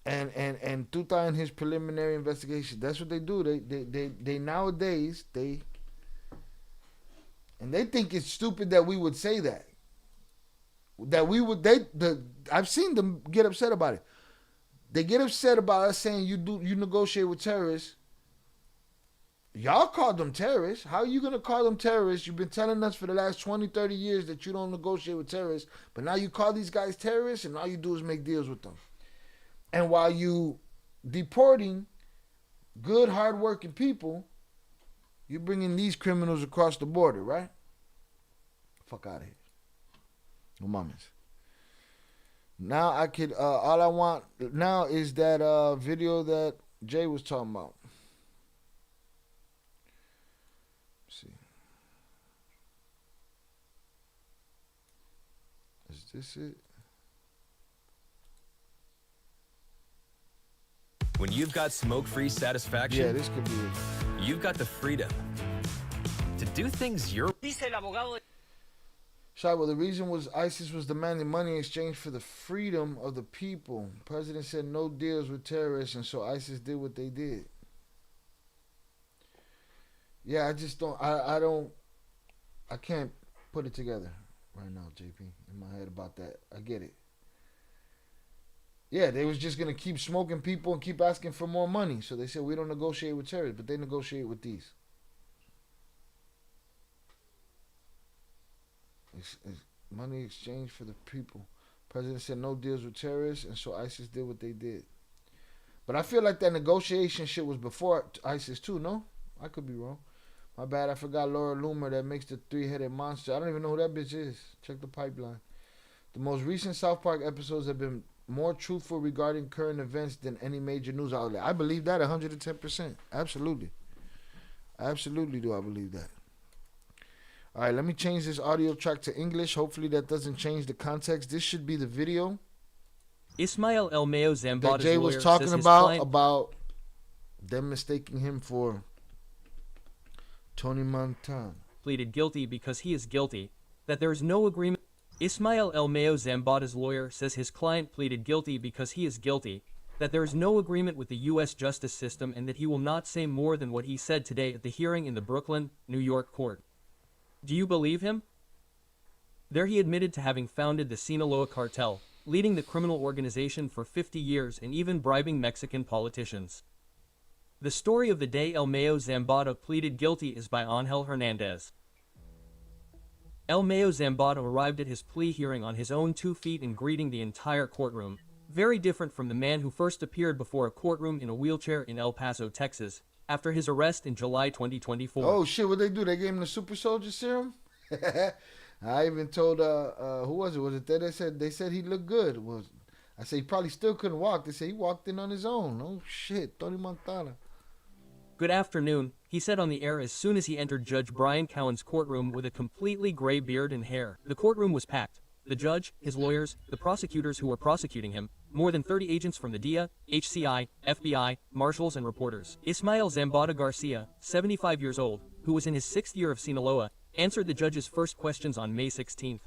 And Tuta in his preliminary investigation, that's what they do. They nowadays they think it's stupid that we would say that. I've seen them get upset about it. They get upset about us saying you negotiate with terrorists. Y'all called them terrorists. How are you going to call them terrorists? You've been telling us for the last 20, 30 years that you don't negotiate with terrorists, but now you call these guys terrorists and all you do is make deals with them. And while you deporting good, hard-working people, you're bringing these criminals across the border, right? Fuck out of here. No mames. Now I could, all I want now is that video that Jay was talking about. Is this it? When you've got smoke-free satisfaction, yeah, this could be it. You've got the freedom to do things your way. Shai, well, the reason was ISIS was demanding money in exchange for the freedom of the people. The president said no deals with terrorists, and so ISIS did what they did. Yeah, I just don't. I can't put it together right now, JP, in my head about that. I get it. Yeah, they was just going to keep smoking people and keep asking for more money. So they said, we don't negotiate with terrorists, but they negotiate with these. It's money exchange for the people. President said no deals with terrorists, and so ISIS did what they did. But I feel like that negotiation shit was before ISIS too, no? I could be wrong. My bad, I forgot Laura Loomer that makes the three-headed monster. I don't even know who that bitch is. Check the pipeline. The most recent South Park episodes have been more truthful regarding current events than any major news outlet. I believe that 110%. Absolutely. Absolutely do I believe that. All right, let me change this audio track to English. Hopefully that doesn't change the context. This should be the video Ismael El Mayo that Zambada's Jay lawyer was talking says his about client them mistaking him for Tony Montana. pleaded guilty because he is guilty, that there is no agreement. Ismael El Mayo Zambada's lawyer says his client pleaded guilty because he is guilty, that there is no agreement with the U.S. justice system, and that he will not say more than what he said today at the hearing in the Brooklyn, New York court. Do you believe him? There he admitted to having founded the Sinaloa Cartel, leading the criminal organization for 50 years and even bribing Mexican politicians. The story of the day El Mayo Zambada pleaded guilty is by Angel Hernandez. El Mayo Zambada arrived at his plea hearing on his own 2 feet and greeting the entire courtroom, very different from the man who first appeared before a courtroom in a wheelchair in El Paso, Texas, after his arrest in July 2024. Oh shit, what they do? They gave him the super soldier serum? I even told who was it? Was it that they said he looked good? I said he probably still couldn't walk. They said he walked in on his own. Oh shit, Tony Montana. Good afternoon, he said on the air as soon as he entered Judge Brian Cowan's courtroom with a completely gray beard and hair. The courtroom was packed. The judge, his lawyers, the prosecutors who were prosecuting him, more than 30 agents from the DIA, HCI, FBI, marshals and reporters. Ismael Zambada Garcia, 75 years old, who was in his 6th year of Sinaloa, answered the judge's first questions on May 16th.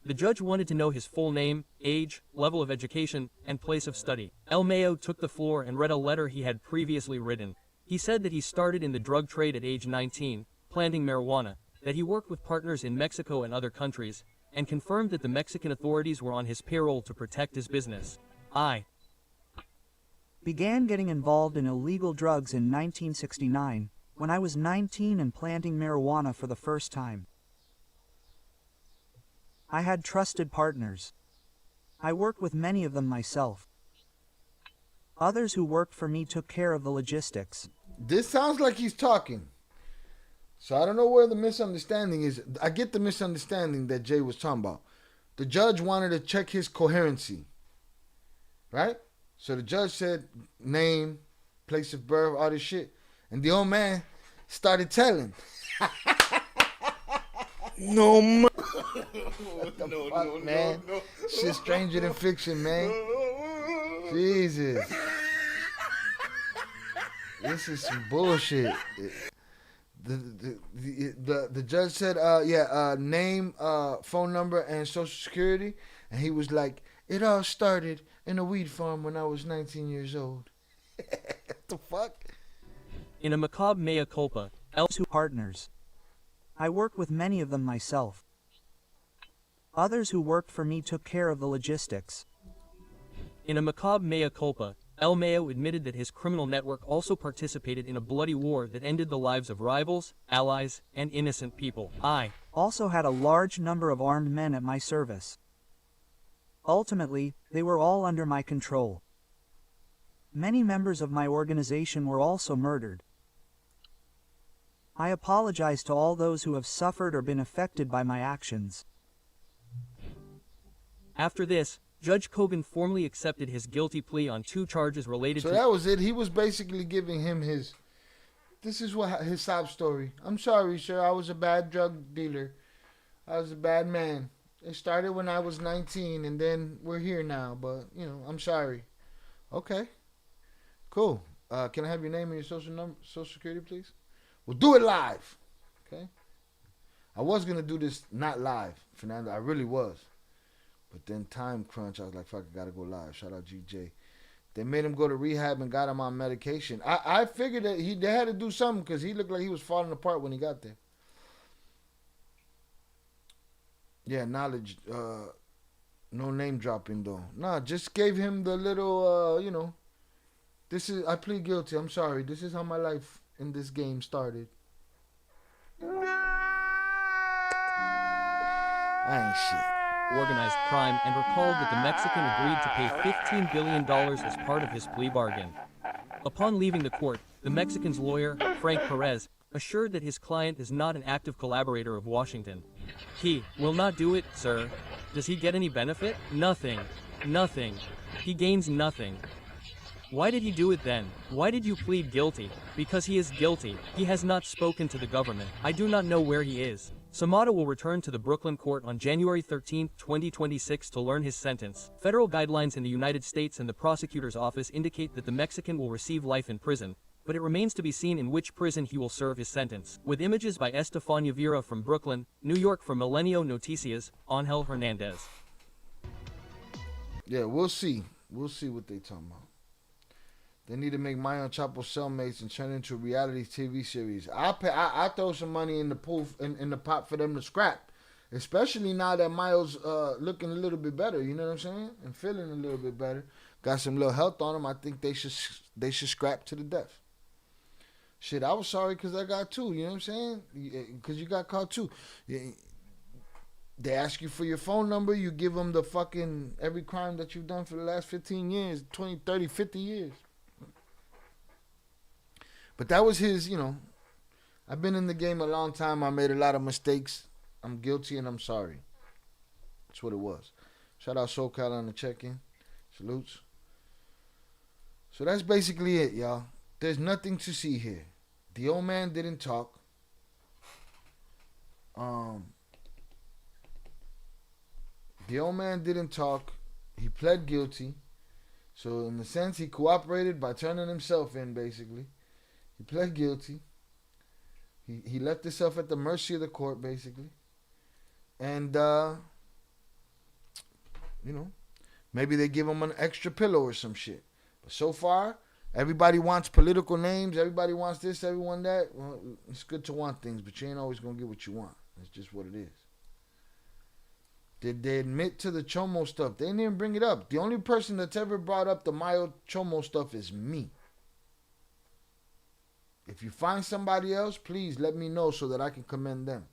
The judge wanted to know his full name, age, level of education, and place of study. El Mayo took the floor and read a letter he had previously written. He said that he started in the drug trade at age 19, planting marijuana, that he worked with partners in Mexico and other countries, and confirmed that the Mexican authorities were on his payroll to protect his business. I began getting involved in illegal drugs in 1969, when I was 19 and planting marijuana for the first time. I had trusted partners. I worked with many of them myself. Others who worked for me took care of the logistics. This sounds like he's talking. So I don't know where the misunderstanding is. I get the misunderstanding that Jay was talking about. The judge wanted to check his coherency. Right? So the judge said name, place of birth, all this shit. And the old man started telling. No, man. What the fuck, man? Shit stranger than fiction, man. Jesus. This is some bullshit. The judge said, name, phone number, and social security. And he was like, it all started in a weed farm when I was 19 years old. What the fuck? In a macabre mea culpa, Two partners. I worked with many of them myself. Others who worked for me took care of the logistics. In a macabre mea culpa, El Mayo admitted that his criminal network also participated in a bloody war that ended the lives of rivals, allies, and innocent people. I also had a large number of armed men at my service. Ultimately, they were all under my control. Many members of my organization were also murdered. I apologize to all those who have suffered or been affected by my actions. After this, Judge Kogan formally accepted his guilty plea on 2 charges related So to— that was it. He was basically giving him his, this is what his sob story. I'm sorry, sir. I was a bad drug dealer. I was a bad man. It started when I was 19, and then we're here now. But, you know, I'm sorry. Okay. Cool. Can I have your name and your social security, please? We'll do it live. Okay? I was going to do this not live, Fernando. I really was. But then time crunch, I was like, fuck, I gotta go live. Shout out GJ. They made him go to rehab and got him on medication. I figured that they had to do something because he looked like he was falling apart when he got there. Yeah, knowledge. No name dropping though. Nah, just gave him the little, you know. This is, I plead guilty. I'm sorry. This is how my life in this game started. I ain't shit. Organized crime and recalled that the Mexican agreed to pay $15 billion as part of his plea bargain. Upon leaving the court, the Mexican's lawyer, Frank Perez, assured that his client is not an active collaborator of Washington. He will not do it, sir. Does he get any benefit? Nothing. Nothing. He gains nothing. Why did he do it then? Why did you plead guilty? Because he is guilty. He has not spoken to the government. I do not know where he is. Samata will return to the Brooklyn court on January 13, 2026 to learn his sentence. Federal guidelines in the United States and the prosecutor's office indicate that the Mexican will receive life in prison, but it remains to be seen in which prison he will serve his sentence. With images by Estefania Vera from Brooklyn, New York for Milenio Noticias, Angel Hernandez. Yeah, we'll see. We'll see what they talking about. They need to make Mayo Chapo cellmates and turn it into a reality TV series. I throw some money in the pool in the pot for them to scrap, especially now that Mayo's looking a little bit better. You know what I'm saying? And feeling a little bit better. Got some little health on him. I think they should scrap to the death. Shit, I was sorry because I got 2. You know what I'm saying? Because you got caught too. They ask you for your phone number. You give them the fucking every crime that you've done for the last 15 years, 20, 30, 50 years. But that was his, you know, I've been in the game a long time. I made a lot of mistakes. I'm guilty and I'm sorry. That's what it was. Shout out SoCal on the check-in. Salutes. So that's basically it, y'all. There's nothing to see here. The old man didn't talk. The old man didn't talk. He pled guilty. So in a sense, he cooperated by turning himself in, basically. He pled guilty. He left himself at the mercy of the court, basically. And, you know, maybe they give him an extra pillow or some shit. But so far, everybody wants political names. Everybody wants this, everyone that. Well, it's good to want things, but you ain't always going to get what you want. That's just what it is. Did they admit to the Chomo stuff? They didn't even bring it up. The only person that's ever brought up the Mayo Chomo stuff is me. If you find somebody else, please let me know so that I can commend them.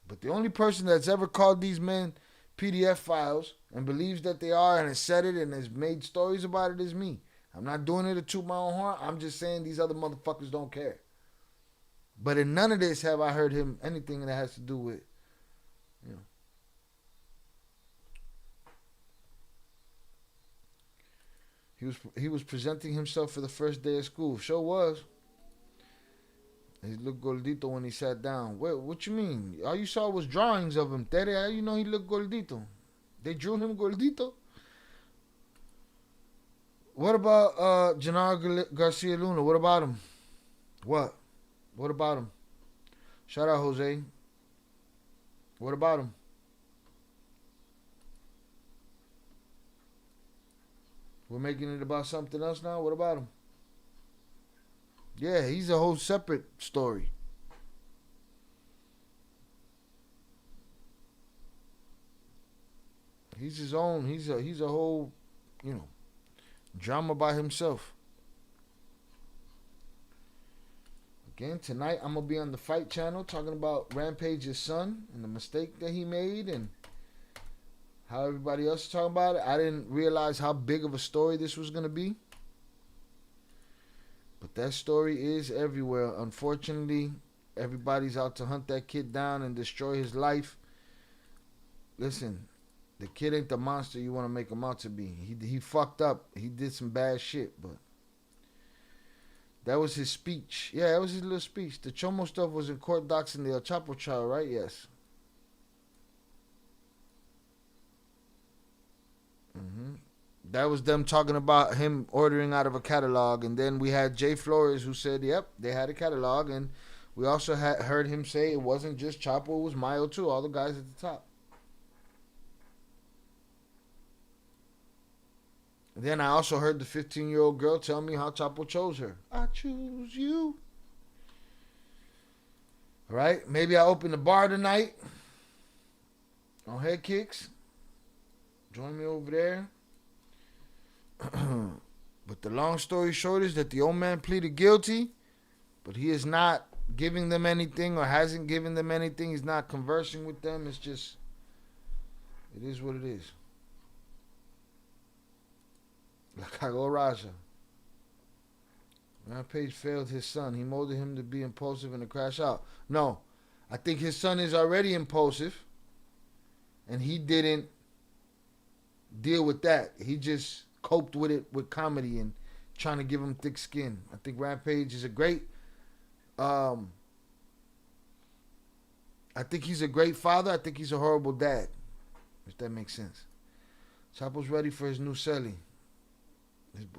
But the only person that's ever called these men PDF files and believes that they are and has said it and has made stories about it is me. I'm not doing it to toot my own horn. I'm just saying these other motherfuckers don't care. But in none of this have I heard him anything that has to do with, you know. He was presenting himself for the first day of school. Sure was. He looked gordito when he sat down. What you mean? All you saw was drawings of him. Tere, how you know he looked gordito? They drew him gordito? What about Genaro Garcia Luna? What about him? What about him? Shout out, Jose. What about him? We're making it about something else now? What about him? Yeah, he's a whole separate story. He's his own. He's a whole, drama by himself. Again, tonight I'm gonna be on the Fight Channel talking about Rampage's son and the mistake that he made and how everybody else is talking about it. I didn't realize how big of a story this was gonna be. But that story is everywhere. Unfortunately, everybody's out to hunt that kid down and destroy his life. Listen, the kid ain't the monster you want to make him out to be. He fucked up. He did some bad shit, but that was his speech. Yeah, that was his little speech. The Chomo stuff was in court docs in the El Chapo trial, right? Yes. That was them talking about him ordering out of a catalog. And then we had Jay Flores who said, yep, they had a catalog. And we also had heard him say it wasn't just Chapo, it was Mayo too. All the guys at the top. And then I also heard the 15-year-old girl tell me how Chapo chose her. I choose you. All right, maybe I open the bar tonight on Head Kicks. Join me over there. But the long story short is that the old man pleaded guilty, but he is not giving them anything or hasn't given them anything. He's not conversing with them. It's just, it is what it is. Like I go Raja. Rampage failed his son. He molded him to be impulsive and to crash out. No, I think his son is already impulsive, and he didn't deal with that. He just coped with it with comedy and trying to give him thick skin. I think Rampage is a great I think he's a great father. I think he's a horrible dad, if that makes sense. Chapo's ready for his new celly.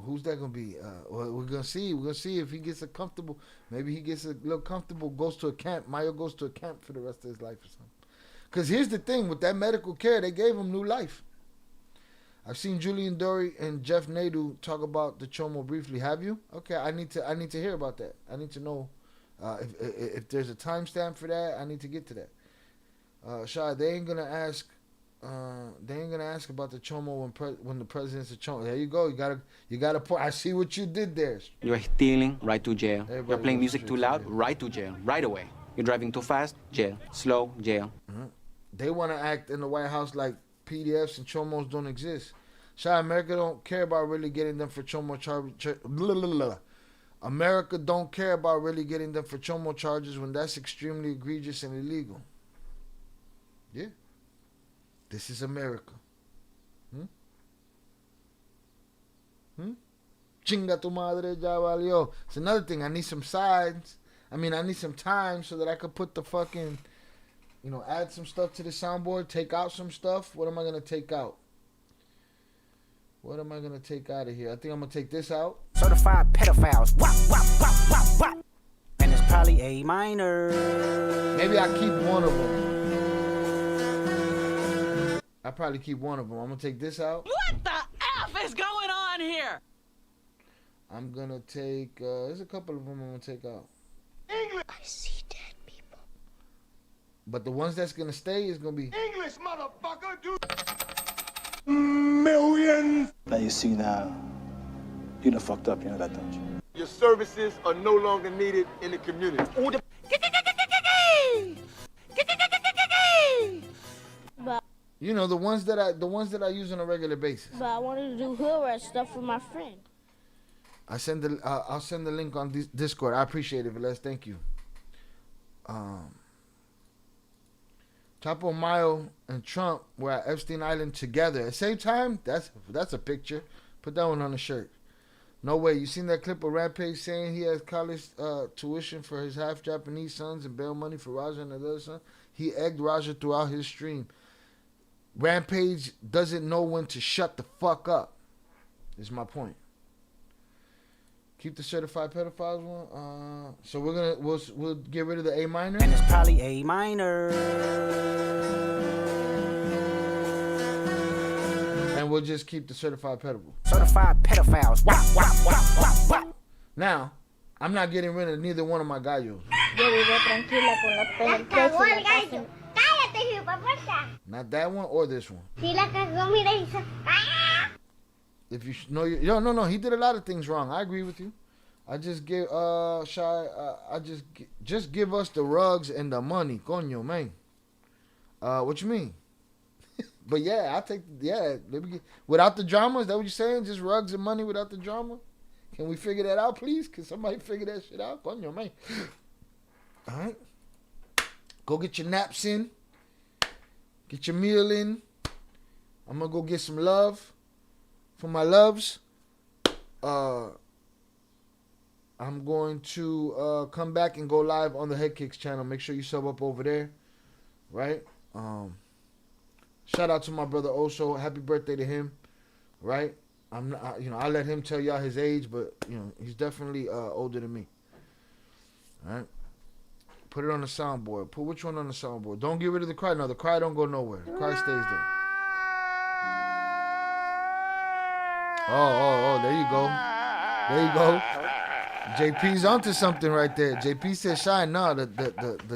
Who's that gonna be? We're gonna see. We're gonna see if he gets a comfortable. Maybe he gets a little comfortable. Goes to a camp. Mayo goes to a camp for the rest of his life or something. Because here's the thing with that medical care, they gave him new life. I've seen Julian Dory and Jeff Nadu talk about the Chomo briefly. Have you? Okay, I need to hear about that. I need to know if there's a timestamp for that. I need to get to that. Shah, they ain't gonna ask about the Chomo when the president's a Chomo. There you go. You gotta point. I see what you did there. You're stealing, right to jail. Everybody You're playing goes music straight too to loud, jail. right to jail, right away. You're driving too fast, jail. Slow, jail. They want to act in the White House like PDFs and Chomos don't exist. Shah, America don't care about really getting them for Chomo charges. America don't care about really getting them for Chomo charges when that's extremely egregious and illegal. Yeah. This is America. Chinga tu madre, ya valió. It's another thing. I need some sides. I need some time so that I could put the fucking, add some stuff to the soundboard, take out some stuff. What am I going to take out? What am I going to take out of here? I think I'm going to take this out. Certified pedophiles. Wop, wop, wop, wop, wop. And it's probably A minor. Maybe I keep one of them. I probably keep one of them. I'm going to take this out. What the F is going on here? I'm going to take, there's a couple of them I'm going to take out. English. I see dead people. But the ones that's going to stay is going to be English, motherfucker, dude. Millions. That you see now, you done fucked up, you know that, don't you? Your services are no longer needed in the community. But the ones that I use on a regular basis. I wanted to do hood rat stuff for my friend. I'll send the link on Discord. I appreciate it, Velez. Thank you. Chapo, Mayo, and Trump were at Epstein Island together at the same time. That's a picture. Put that one on the shirt. No way. You seen that clip of Rampage saying he has college tuition for his half Japanese sons and bail money for Raja and another son? He egged Raja throughout his stream. Rampage doesn't know when to shut the fuck up. Is my point. Keep the certified pedophiles one. So we'll get rid of the A minor. And it's probably A minor. And we'll just keep the certified pedophile. Certified pedophiles. Now, I'm not getting rid of neither one of my gallos. Yo vivo tranquila con los pelos cagó el gallo. Cállate, hijueputa. Not that one or this one. Si la cagó, mira, hizo. If you know, no, he did a lot of things wrong. I agree with you. I just give just give us the rugs and the money, coño, man. What you mean? But yeah, I take let me get, without the drama. Is that what you're saying? Just rugs and money without the drama? Can we figure that out, please? Can somebody figure that shit out, coño, man? All right, go get your naps in, get your meal in. I'm gonna go get some love for my loves. I'm going to come back and go live on the Head Kicks channel. Make sure you sub up over there, right? Shout out to my brother Oso. Happy birthday to him, right? I'm not, I'll let him tell y'all his age, but he's definitely older than me. All right. Put it on the soundboard. Put which one on the soundboard? Don't get rid of the cry. No, the cry don't go nowhere. The cry stays there. Oh, there you go. There you go. JP's onto something right there. JP said, "Shine, nah, the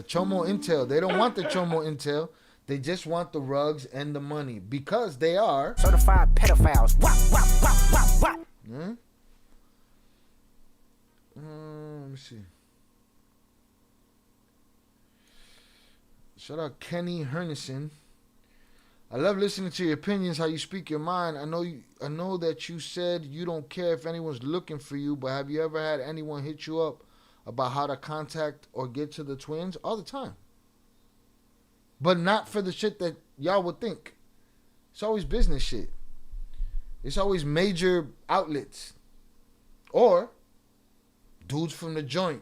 Chomo Intel. They don't want the Chomo Intel. They just want the rugs and the money because they are certified pedophiles." What? Let me see. Shout out Kenny Hernison. I love listening to your opinions, how you speak your mind. I know that you said you don't care if anyone's looking for you, but have you ever had anyone hit you up about how to contact or get to the twins? All the time. But not for the shit that y'all would think. It's always business shit. It's always major outlets. Or dudes from the joint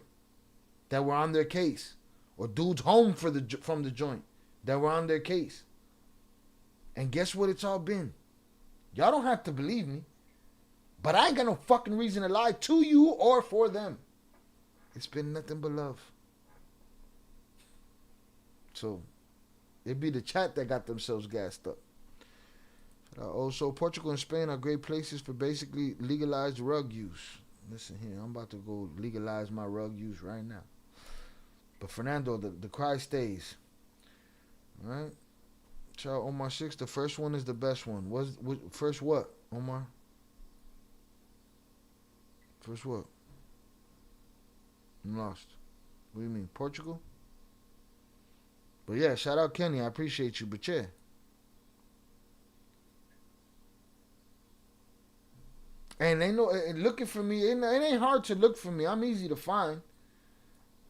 that were on their case. Or dudes home from the joint that were on their case. And guess what it's all been? Y'all don't have to believe me. But I ain't got no fucking reason to lie to you or for them. It's been nothing but love. So, it'd be the chat that got themselves gassed up. Also, Portugal and Spain are great places for basically legalized rug use. Listen here, I'm about to go legalize my rug use right now. But Fernando, the cry stays. All right? Shout out Omar 6. The first one is the best one. First what, Omar? First what? I'm lost. What do you mean? Portugal? But yeah, shout out Kenny. I appreciate you. But yeah. And they know, looking for me, it ain't hard to look for me. I'm easy to find.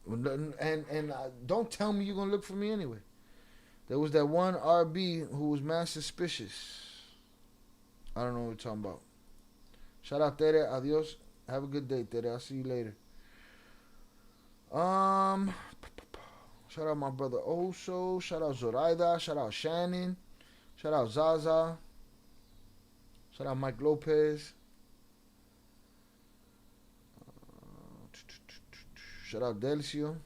And don't tell me you're going to look for me anyway. There was that one RB who was mad suspicious. I don't know what you're talking about. Shout out Tere. Adios. Have a good day, Tere. I'll see you later. Shout out my brother Oso. Shout out Zoraida. Shout out Shannon. Shout out Zaza. Shout out Mike Lopez. Shout out Delcio.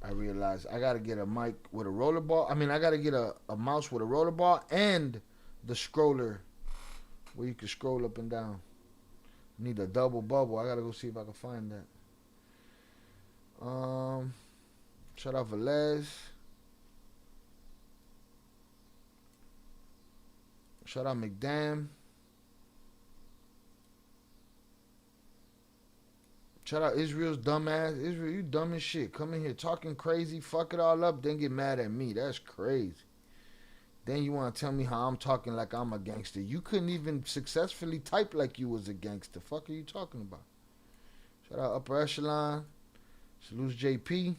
I realized I gotta get a mic with a rollerball. I mean, I gotta get a mouse with a rollerball and the scroller where you can scroll up and down. Need a double bubble. I gotta go see if I can find that. Shout out Velez. Shout out McDam. Shout out Israel's dumbass. Israel, you dumb as shit. Come in here talking crazy, fuck it all up, then get mad at me. That's crazy. Then you want to tell me how I'm talking like I'm a gangster. You couldn't even successfully type like you was a gangster. Fuck are you talking about? Shout out Upper Echelon. Salute JP.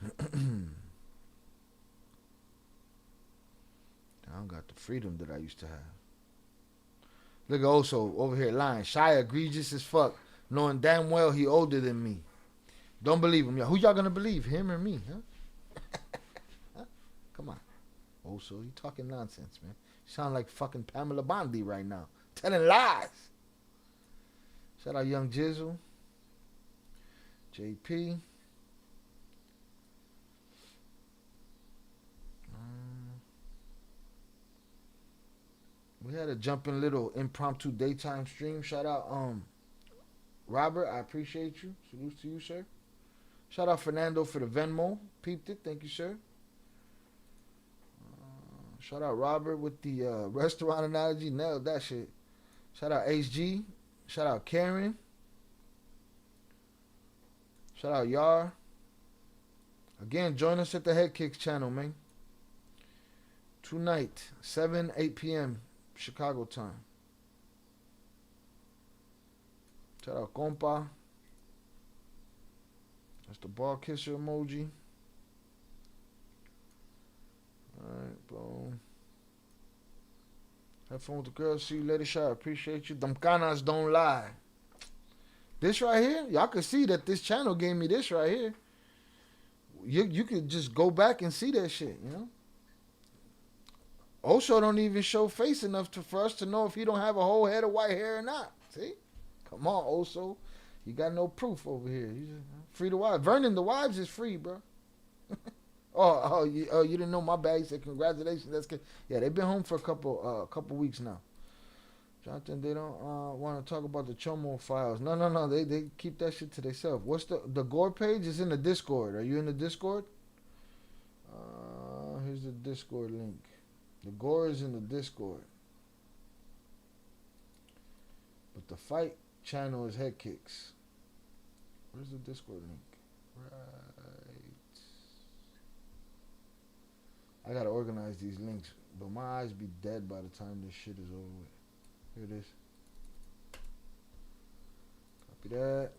I don't got the freedom that I used to have. Look at also over here lying. Shy egregious as fuck. Knowing damn well he older than me. Don't believe him. Who y'all gonna believe? Him or me? Huh? Come on. Also, you talking nonsense, man. You sound like fucking Pamela Bondi right now. Telling lies. Shout out Young Jizzle. JP. a jumping little impromptu daytime stream. Shout out Robert, I appreciate you. Salute to you, sir. Shout out Fernando for the Venmo. Peeped it. Thank you, sir. Shout out Robert with the restaurant analogy. Nailed that shit. Shout out HG. Shout out Karen. Shout out Yar. Again, join us at the Head Kicks channel, man. Tonight, 8 p.m. Chicago time. Shout out Compa. That's the ball kisser emoji. Alright, boom. Have fun with the girls. See you later, Shy. Appreciate you. Them canas don't lie. This right here, y'all can see that this channel gave me this right here. You could just go back and see that shit, you know? Oso don't even show face enough for us to know if he don't have a whole head of white hair or not. See? Come on, Oso. You got no proof over here. You just, free the wives. Vernon, the wives is free, bro. You didn't know? My bad. He said congratulations. That's good. Yeah, they've been home for a couple weeks now. Jonathan, they don't want to talk about the Chomo files. No. They keep that shit to themselves. What's the Gore page is in the Discord. Are you in the Discord? Here's the Discord link. The Gore is in the Discord. But the fight channel is Head Kicks. Where's the Discord link? Right. I gotta organize these links, but my eyes be dead by the time this shit is over with. Here it is. Copy that.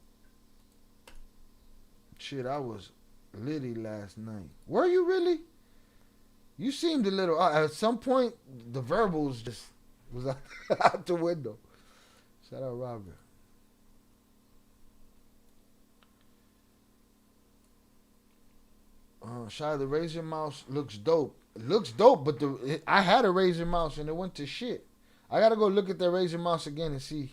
Shit, I was litty last night. Were you really? You seemed a little... at some point, the verbals just was out the window. Shout out Robert. Shy, the Razer mouse looks dope. It looks dope, but I had a Razer mouse and it went to shit. I gotta go look at that Razer mouse again and see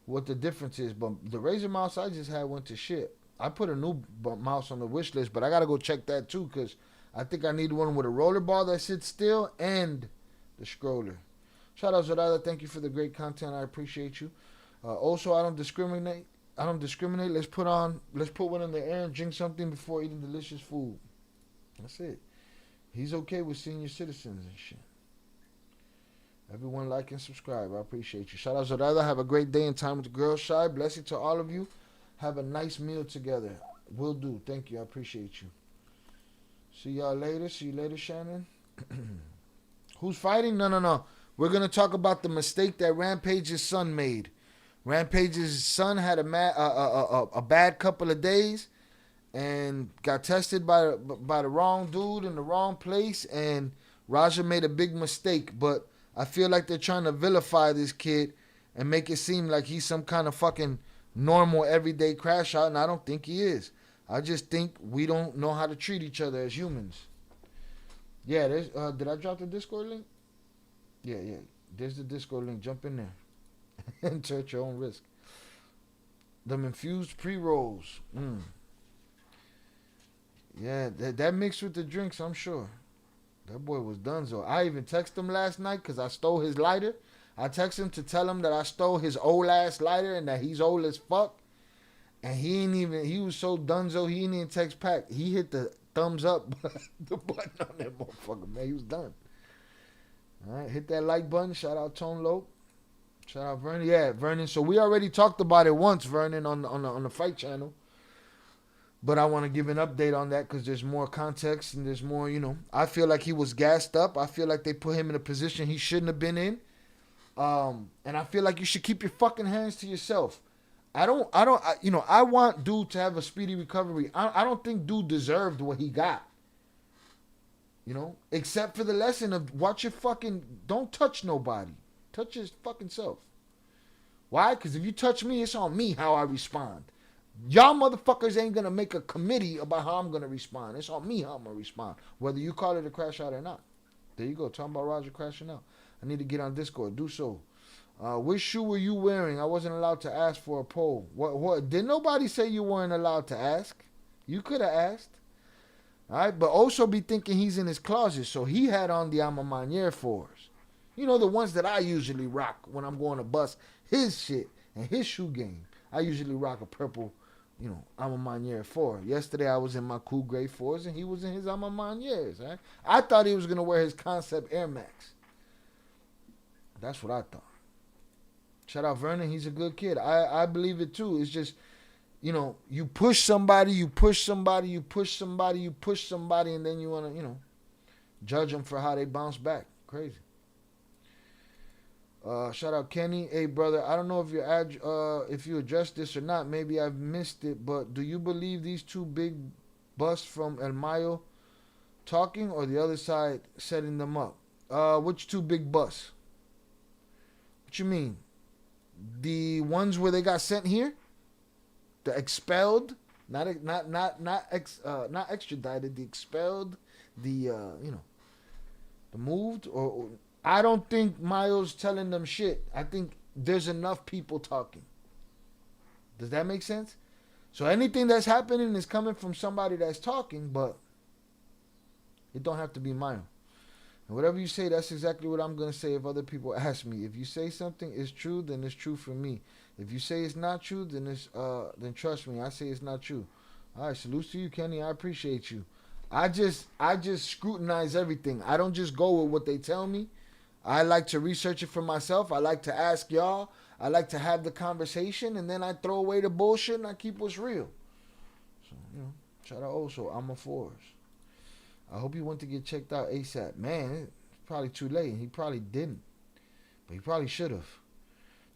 what the difference is. But the Razer mouse I just had went to shit. I put a new mouse on the wish list, but I gotta go check that too because I think I need one with a roller bar that sits still and the scroller. Shout out Zorada, thank you for the great content. I appreciate you. Also, I don't discriminate. Let's put one in the air and drink something before eating delicious food. That's it. He's okay with senior citizens and shit. Everyone like and subscribe. I appreciate you. Shout out Zorada. Have a great day and time with the girls. Shy. Blessing to all of you. Have a nice meal together. Will do. Thank you. I appreciate you. See y'all later. See you later, Shannon. Who's fighting? No. We're going to talk about the mistake that Rampage's son made. Rampage's son had a bad couple of days and got tested by the wrong dude in the wrong place, and Raja made a big mistake, but I feel like they're trying to vilify this kid and make it seem like he's some kind of fucking normal everyday crash out, and I don't think he is. I just think we don't know how to treat each other as humans. Yeah, there's did I drop the Discord link? Yeah. There's the Discord link. Jump in there. Enter at your own risk. Them infused pre-rolls. Yeah, that mixed with the drinks, I'm sure. That boy was done so. I even texted him last night because I stole his lighter. I texted him to tell him that I stole his old ass lighter and that he's old as fuck. And he was so dunzo, he didn't even text Pac. He hit the thumbs up the button on that motherfucker, man. He was done. All right, hit that like button. Shout out Tone Lope. Shout out Vernon. Yeah, Vernon. So we already talked about it once, Vernon, on the fight channel. But I want to give an update on that because there's more context and there's more, I feel like he was gassed up. I feel like they put him in a position he shouldn't have been in. And I feel like you should keep your fucking hands to yourself. I want dude to have a speedy recovery. I don't think dude deserved what he got. Except for the lesson of don't touch nobody. Touch his fucking self. Why? Because if you touch me, it's on me how I respond. Y'all motherfuckers ain't going to make a committee about how I'm going to respond. It's on me how I'm going to respond. Whether you call it a crash out or not. There you go. Talking about Roger crashing out. I need to get on Discord. Do so. Which shoe were you wearing? I wasn't allowed to ask for a poll. What? Did nobody say you weren't allowed to ask? You could have asked. All right? But also be thinking he's in his closet. So he had on the Alma Manier fours. You know, the ones that I usually rock when I'm going to bust his shit and his shoe game. I usually rock a purple, you know, Alma Maniere 4. Yesterday I was in my cool gray 4s and he was in his Alma Manieres. Right? I thought he was going to wear his Concept Air Max. That's what I thought. Shout out Vernon. He's a good kid. I believe it too. It's just, you know, you push somebody, and then you want to, you know, judge them for how they bounce back. Crazy. Shout out Kenny. Hey brother, I don't know if you addressed this or not. Maybe I've missed it, but do you believe these two big busts from El Mayo talking, or the other side setting them up? Which two big busts? What you mean? The ones where they got sent here? The expelled, not extradited, the expelled, the moved, or I don't think Mayo's telling them shit. I think there's enough people talking. Does that make sense? So anything that's happening is coming from somebody that's talking, but it don't have to be Mayo. And whatever you say, that's exactly what I'm going to say if other people ask me. If you say something is true, then it's true for me. If you say it's not true, then trust me, I say it's not true. All right, salute to you, Kenny. I appreciate you. I just scrutinize everything. I don't just go with what they tell me. I like to research it for myself. I like to ask y'all. I like to have the conversation, and then I throw away the bullshit and I keep what's real. So, you know, shout out also, I'm a force. I hope he went to get checked out ASAP. Man, it's probably too late. He probably didn't. But he probably should have.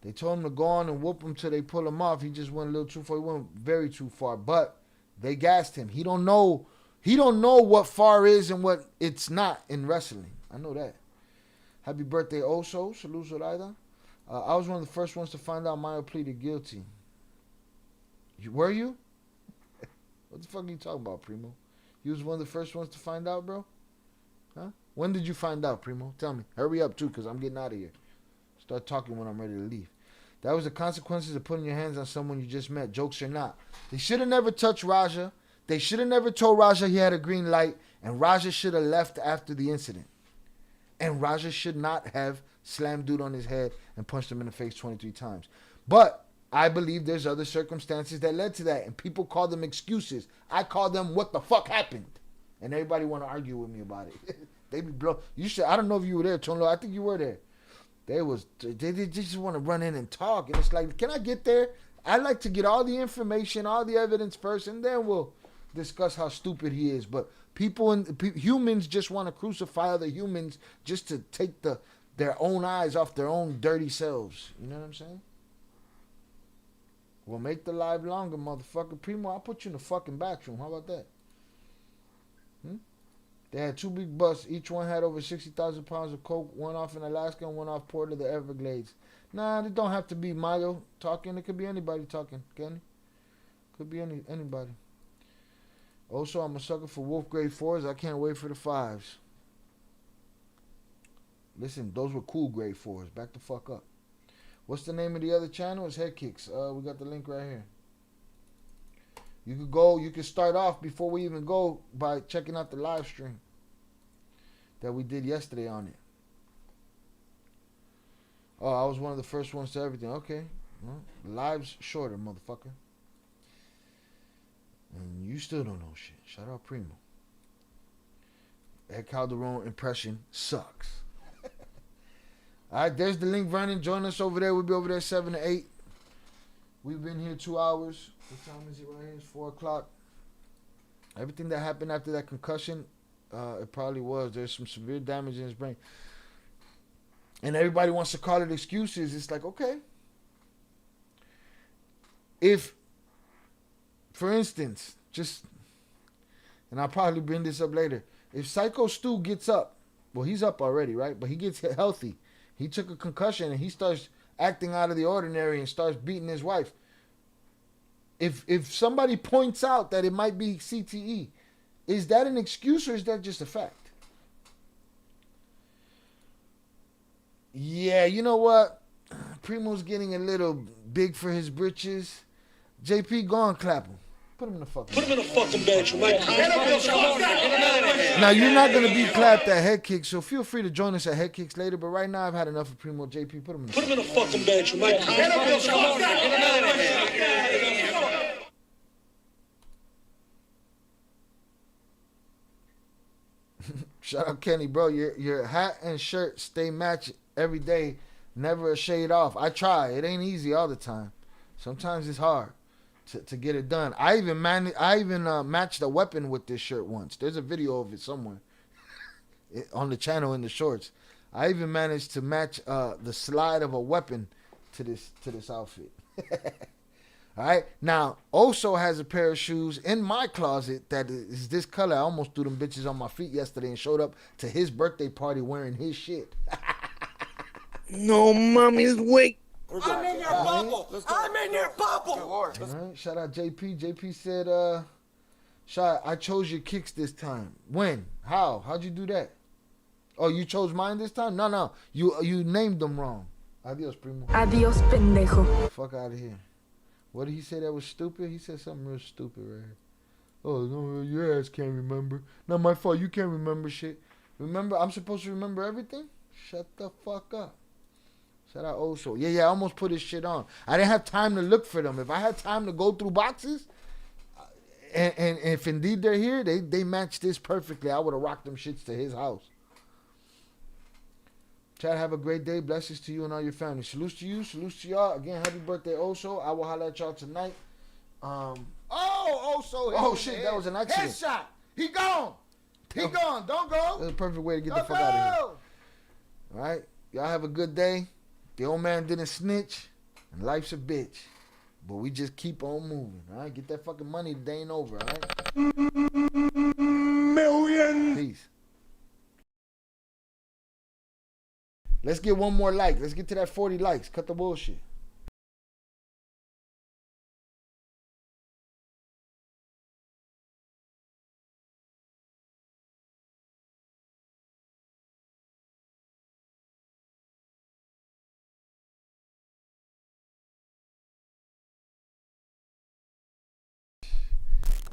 They told him to go on and whoop him till they pull him off. He just went a little too far. He went very too far. But they gassed him. He don't know what far is and what it's not in wrestling. I know that. Happy birthday, Oso. Salud, Zoraida. I was one of the first ones to find out Mayo pleaded guilty. Were you? What the fuck are you talking about, Primo? You was one of the first ones to find out, bro? Huh? When did you find out, Primo? Tell me. Hurry up, too, because I'm getting out of here. Start talking when I'm ready to leave. That was the consequences of putting your hands on someone you just met, jokes or not. They should have never touched Raja. They should have never told Raja he had a green light, and Raja should have left after the incident. And Raja should not have slammed dude on his head and punched him in the face 23 times. But I believe there's other circumstances that led to that, and people call them excuses. I call them what the fuck happened. And everybody want to argue with me about it. They be blow. You should. I don't know if you were there, Tonlo. I think you were there. They just want to run in and talk, and it's like, can I get there? I like to get all the information, all the evidence first, and then we'll discuss how stupid he is. But humans just want to crucify other humans just to take their own eyes off their own dirty selves. You know what I'm saying? Well, make the live longer, motherfucker. Primo, I'll put you in the fucking bathroom. How about that? They had two big busts. Each one had over 60,000 pounds of coke. One off in Alaska and one off Port of the Everglades. Nah, it don't have to be Mayo talking. It could be anybody talking, Kenny. Could be anybody. Also, I'm a sucker for Wolf Grade 4s. I can't wait for the 5s. Listen, those were cool Grade 4s. Back the fuck up. What's the name of the other channel? It's Head Kicks. We got the link right here. You could start off before we even go by checking out the live stream that we did yesterday on it. Oh, I was one of the first ones to everything. Okay. Well, live's shorter, motherfucker. And you still don't know shit. Shout out Primo. Ed Calderon impression sucks. All right, there's the link, Vernon. Join us over there. We'll be over there 7 to 8. We've been here 2 hours. What time is it right here? It's 4 o'clock. Everything that happened after that concussion, it probably was. There's some severe damage in his brain. And everybody wants to call it excuses. It's like, okay. If, for instance, and I'll probably bring this up later. If Psycho Stu gets up, well, he's up already, right? But he gets healthy. He took a concussion and he starts acting out of the ordinary and starts beating his wife. If somebody points out that it might be CTE, is that an excuse or is that just a fact? Yeah, you know what? Primo's getting a little big for his britches. JP, go on, clap him. Put him in the fucking Put him in the fucking bedroom. Like, now, you're not going to be clapped at Head Kicks, so feel free to join us at Head Kicks later. But right now, I've had enough of Primo JP. Put him in the fucking bedroom. Like, Shout out Kenny, bro. Your hat and shirt stay matched every day. Never a shade off. I try. It ain't easy all the time. Sometimes it's hard to get it done. I even matched a weapon with this shirt once. There's a video of it somewhere on the channel in the shorts. I even managed to match the slide of a weapon to this outfit. All right. Now, also has a pair of shoes in my closet that is this color. I almost threw them bitches on my feet yesterday and showed up to his birthday party wearing his shit. no, mommy's wait. I'm in your bubble. I'm in your bubble. All right. Shout out JP. JP said, Shot, I chose your kicks this time. When? How? How'd you do that? Oh, you chose mine this time? No. You named them wrong. Adios, primo. Adios, pendejo. Fuck out of here. What did he say that was stupid? He said something real stupid right here. Oh, no, your ass can't remember. Not my fault. You can't remember shit. Remember, I'm supposed to remember everything? Shut the fuck up. Shout out Oso. Yeah, I almost put his shit on. I didn't have time to look for them. If I had time to go through boxes, and if indeed they're here, they match this perfectly. I would have rocked them shits to his house. Chad, have a great day. Blessings to you and all your family. Salutes to you. Salutes to y'all. Again, happy birthday, Oso. I will holler at y'all tonight. Oso. Oh, shit. That was an accident. Headshot. He gone. He gone. Don't go. That's a perfect way to get the fuck out of here. All right. Y'all have a good day. The old man didn't snitch. And life's a bitch. But we just keep on moving. All right. Get that fucking money. The day ain't over. All right. Million. Peace. Let's get one more like. Let's get to that 40 likes. Cut the bullshit.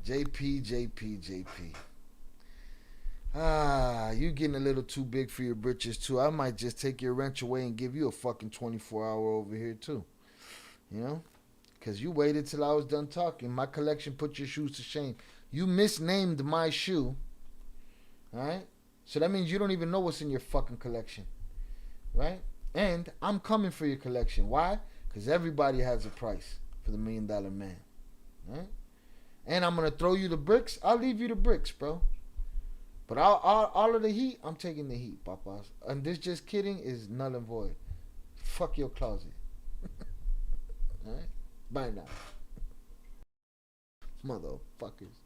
JP. You getting a little too big for your britches too. I might just take your wrench away and give you a fucking 24-hour over here too. You know? Because you waited till I was done talking. My collection put your shoes to shame. You misnamed my shoe. Alright? So that means you don't even know what's in your fucking collection. Right? And I'm coming for your collection. Why? Because everybody has a price for the $1 Million Man. Right? And I'm going to throw you the bricks. I'll leave you the bricks, bro. But all of the heat, I'm taking the heat, papas. And this just kidding is null and void. Fuck your closet. Alright? Bye now. Motherfuckers.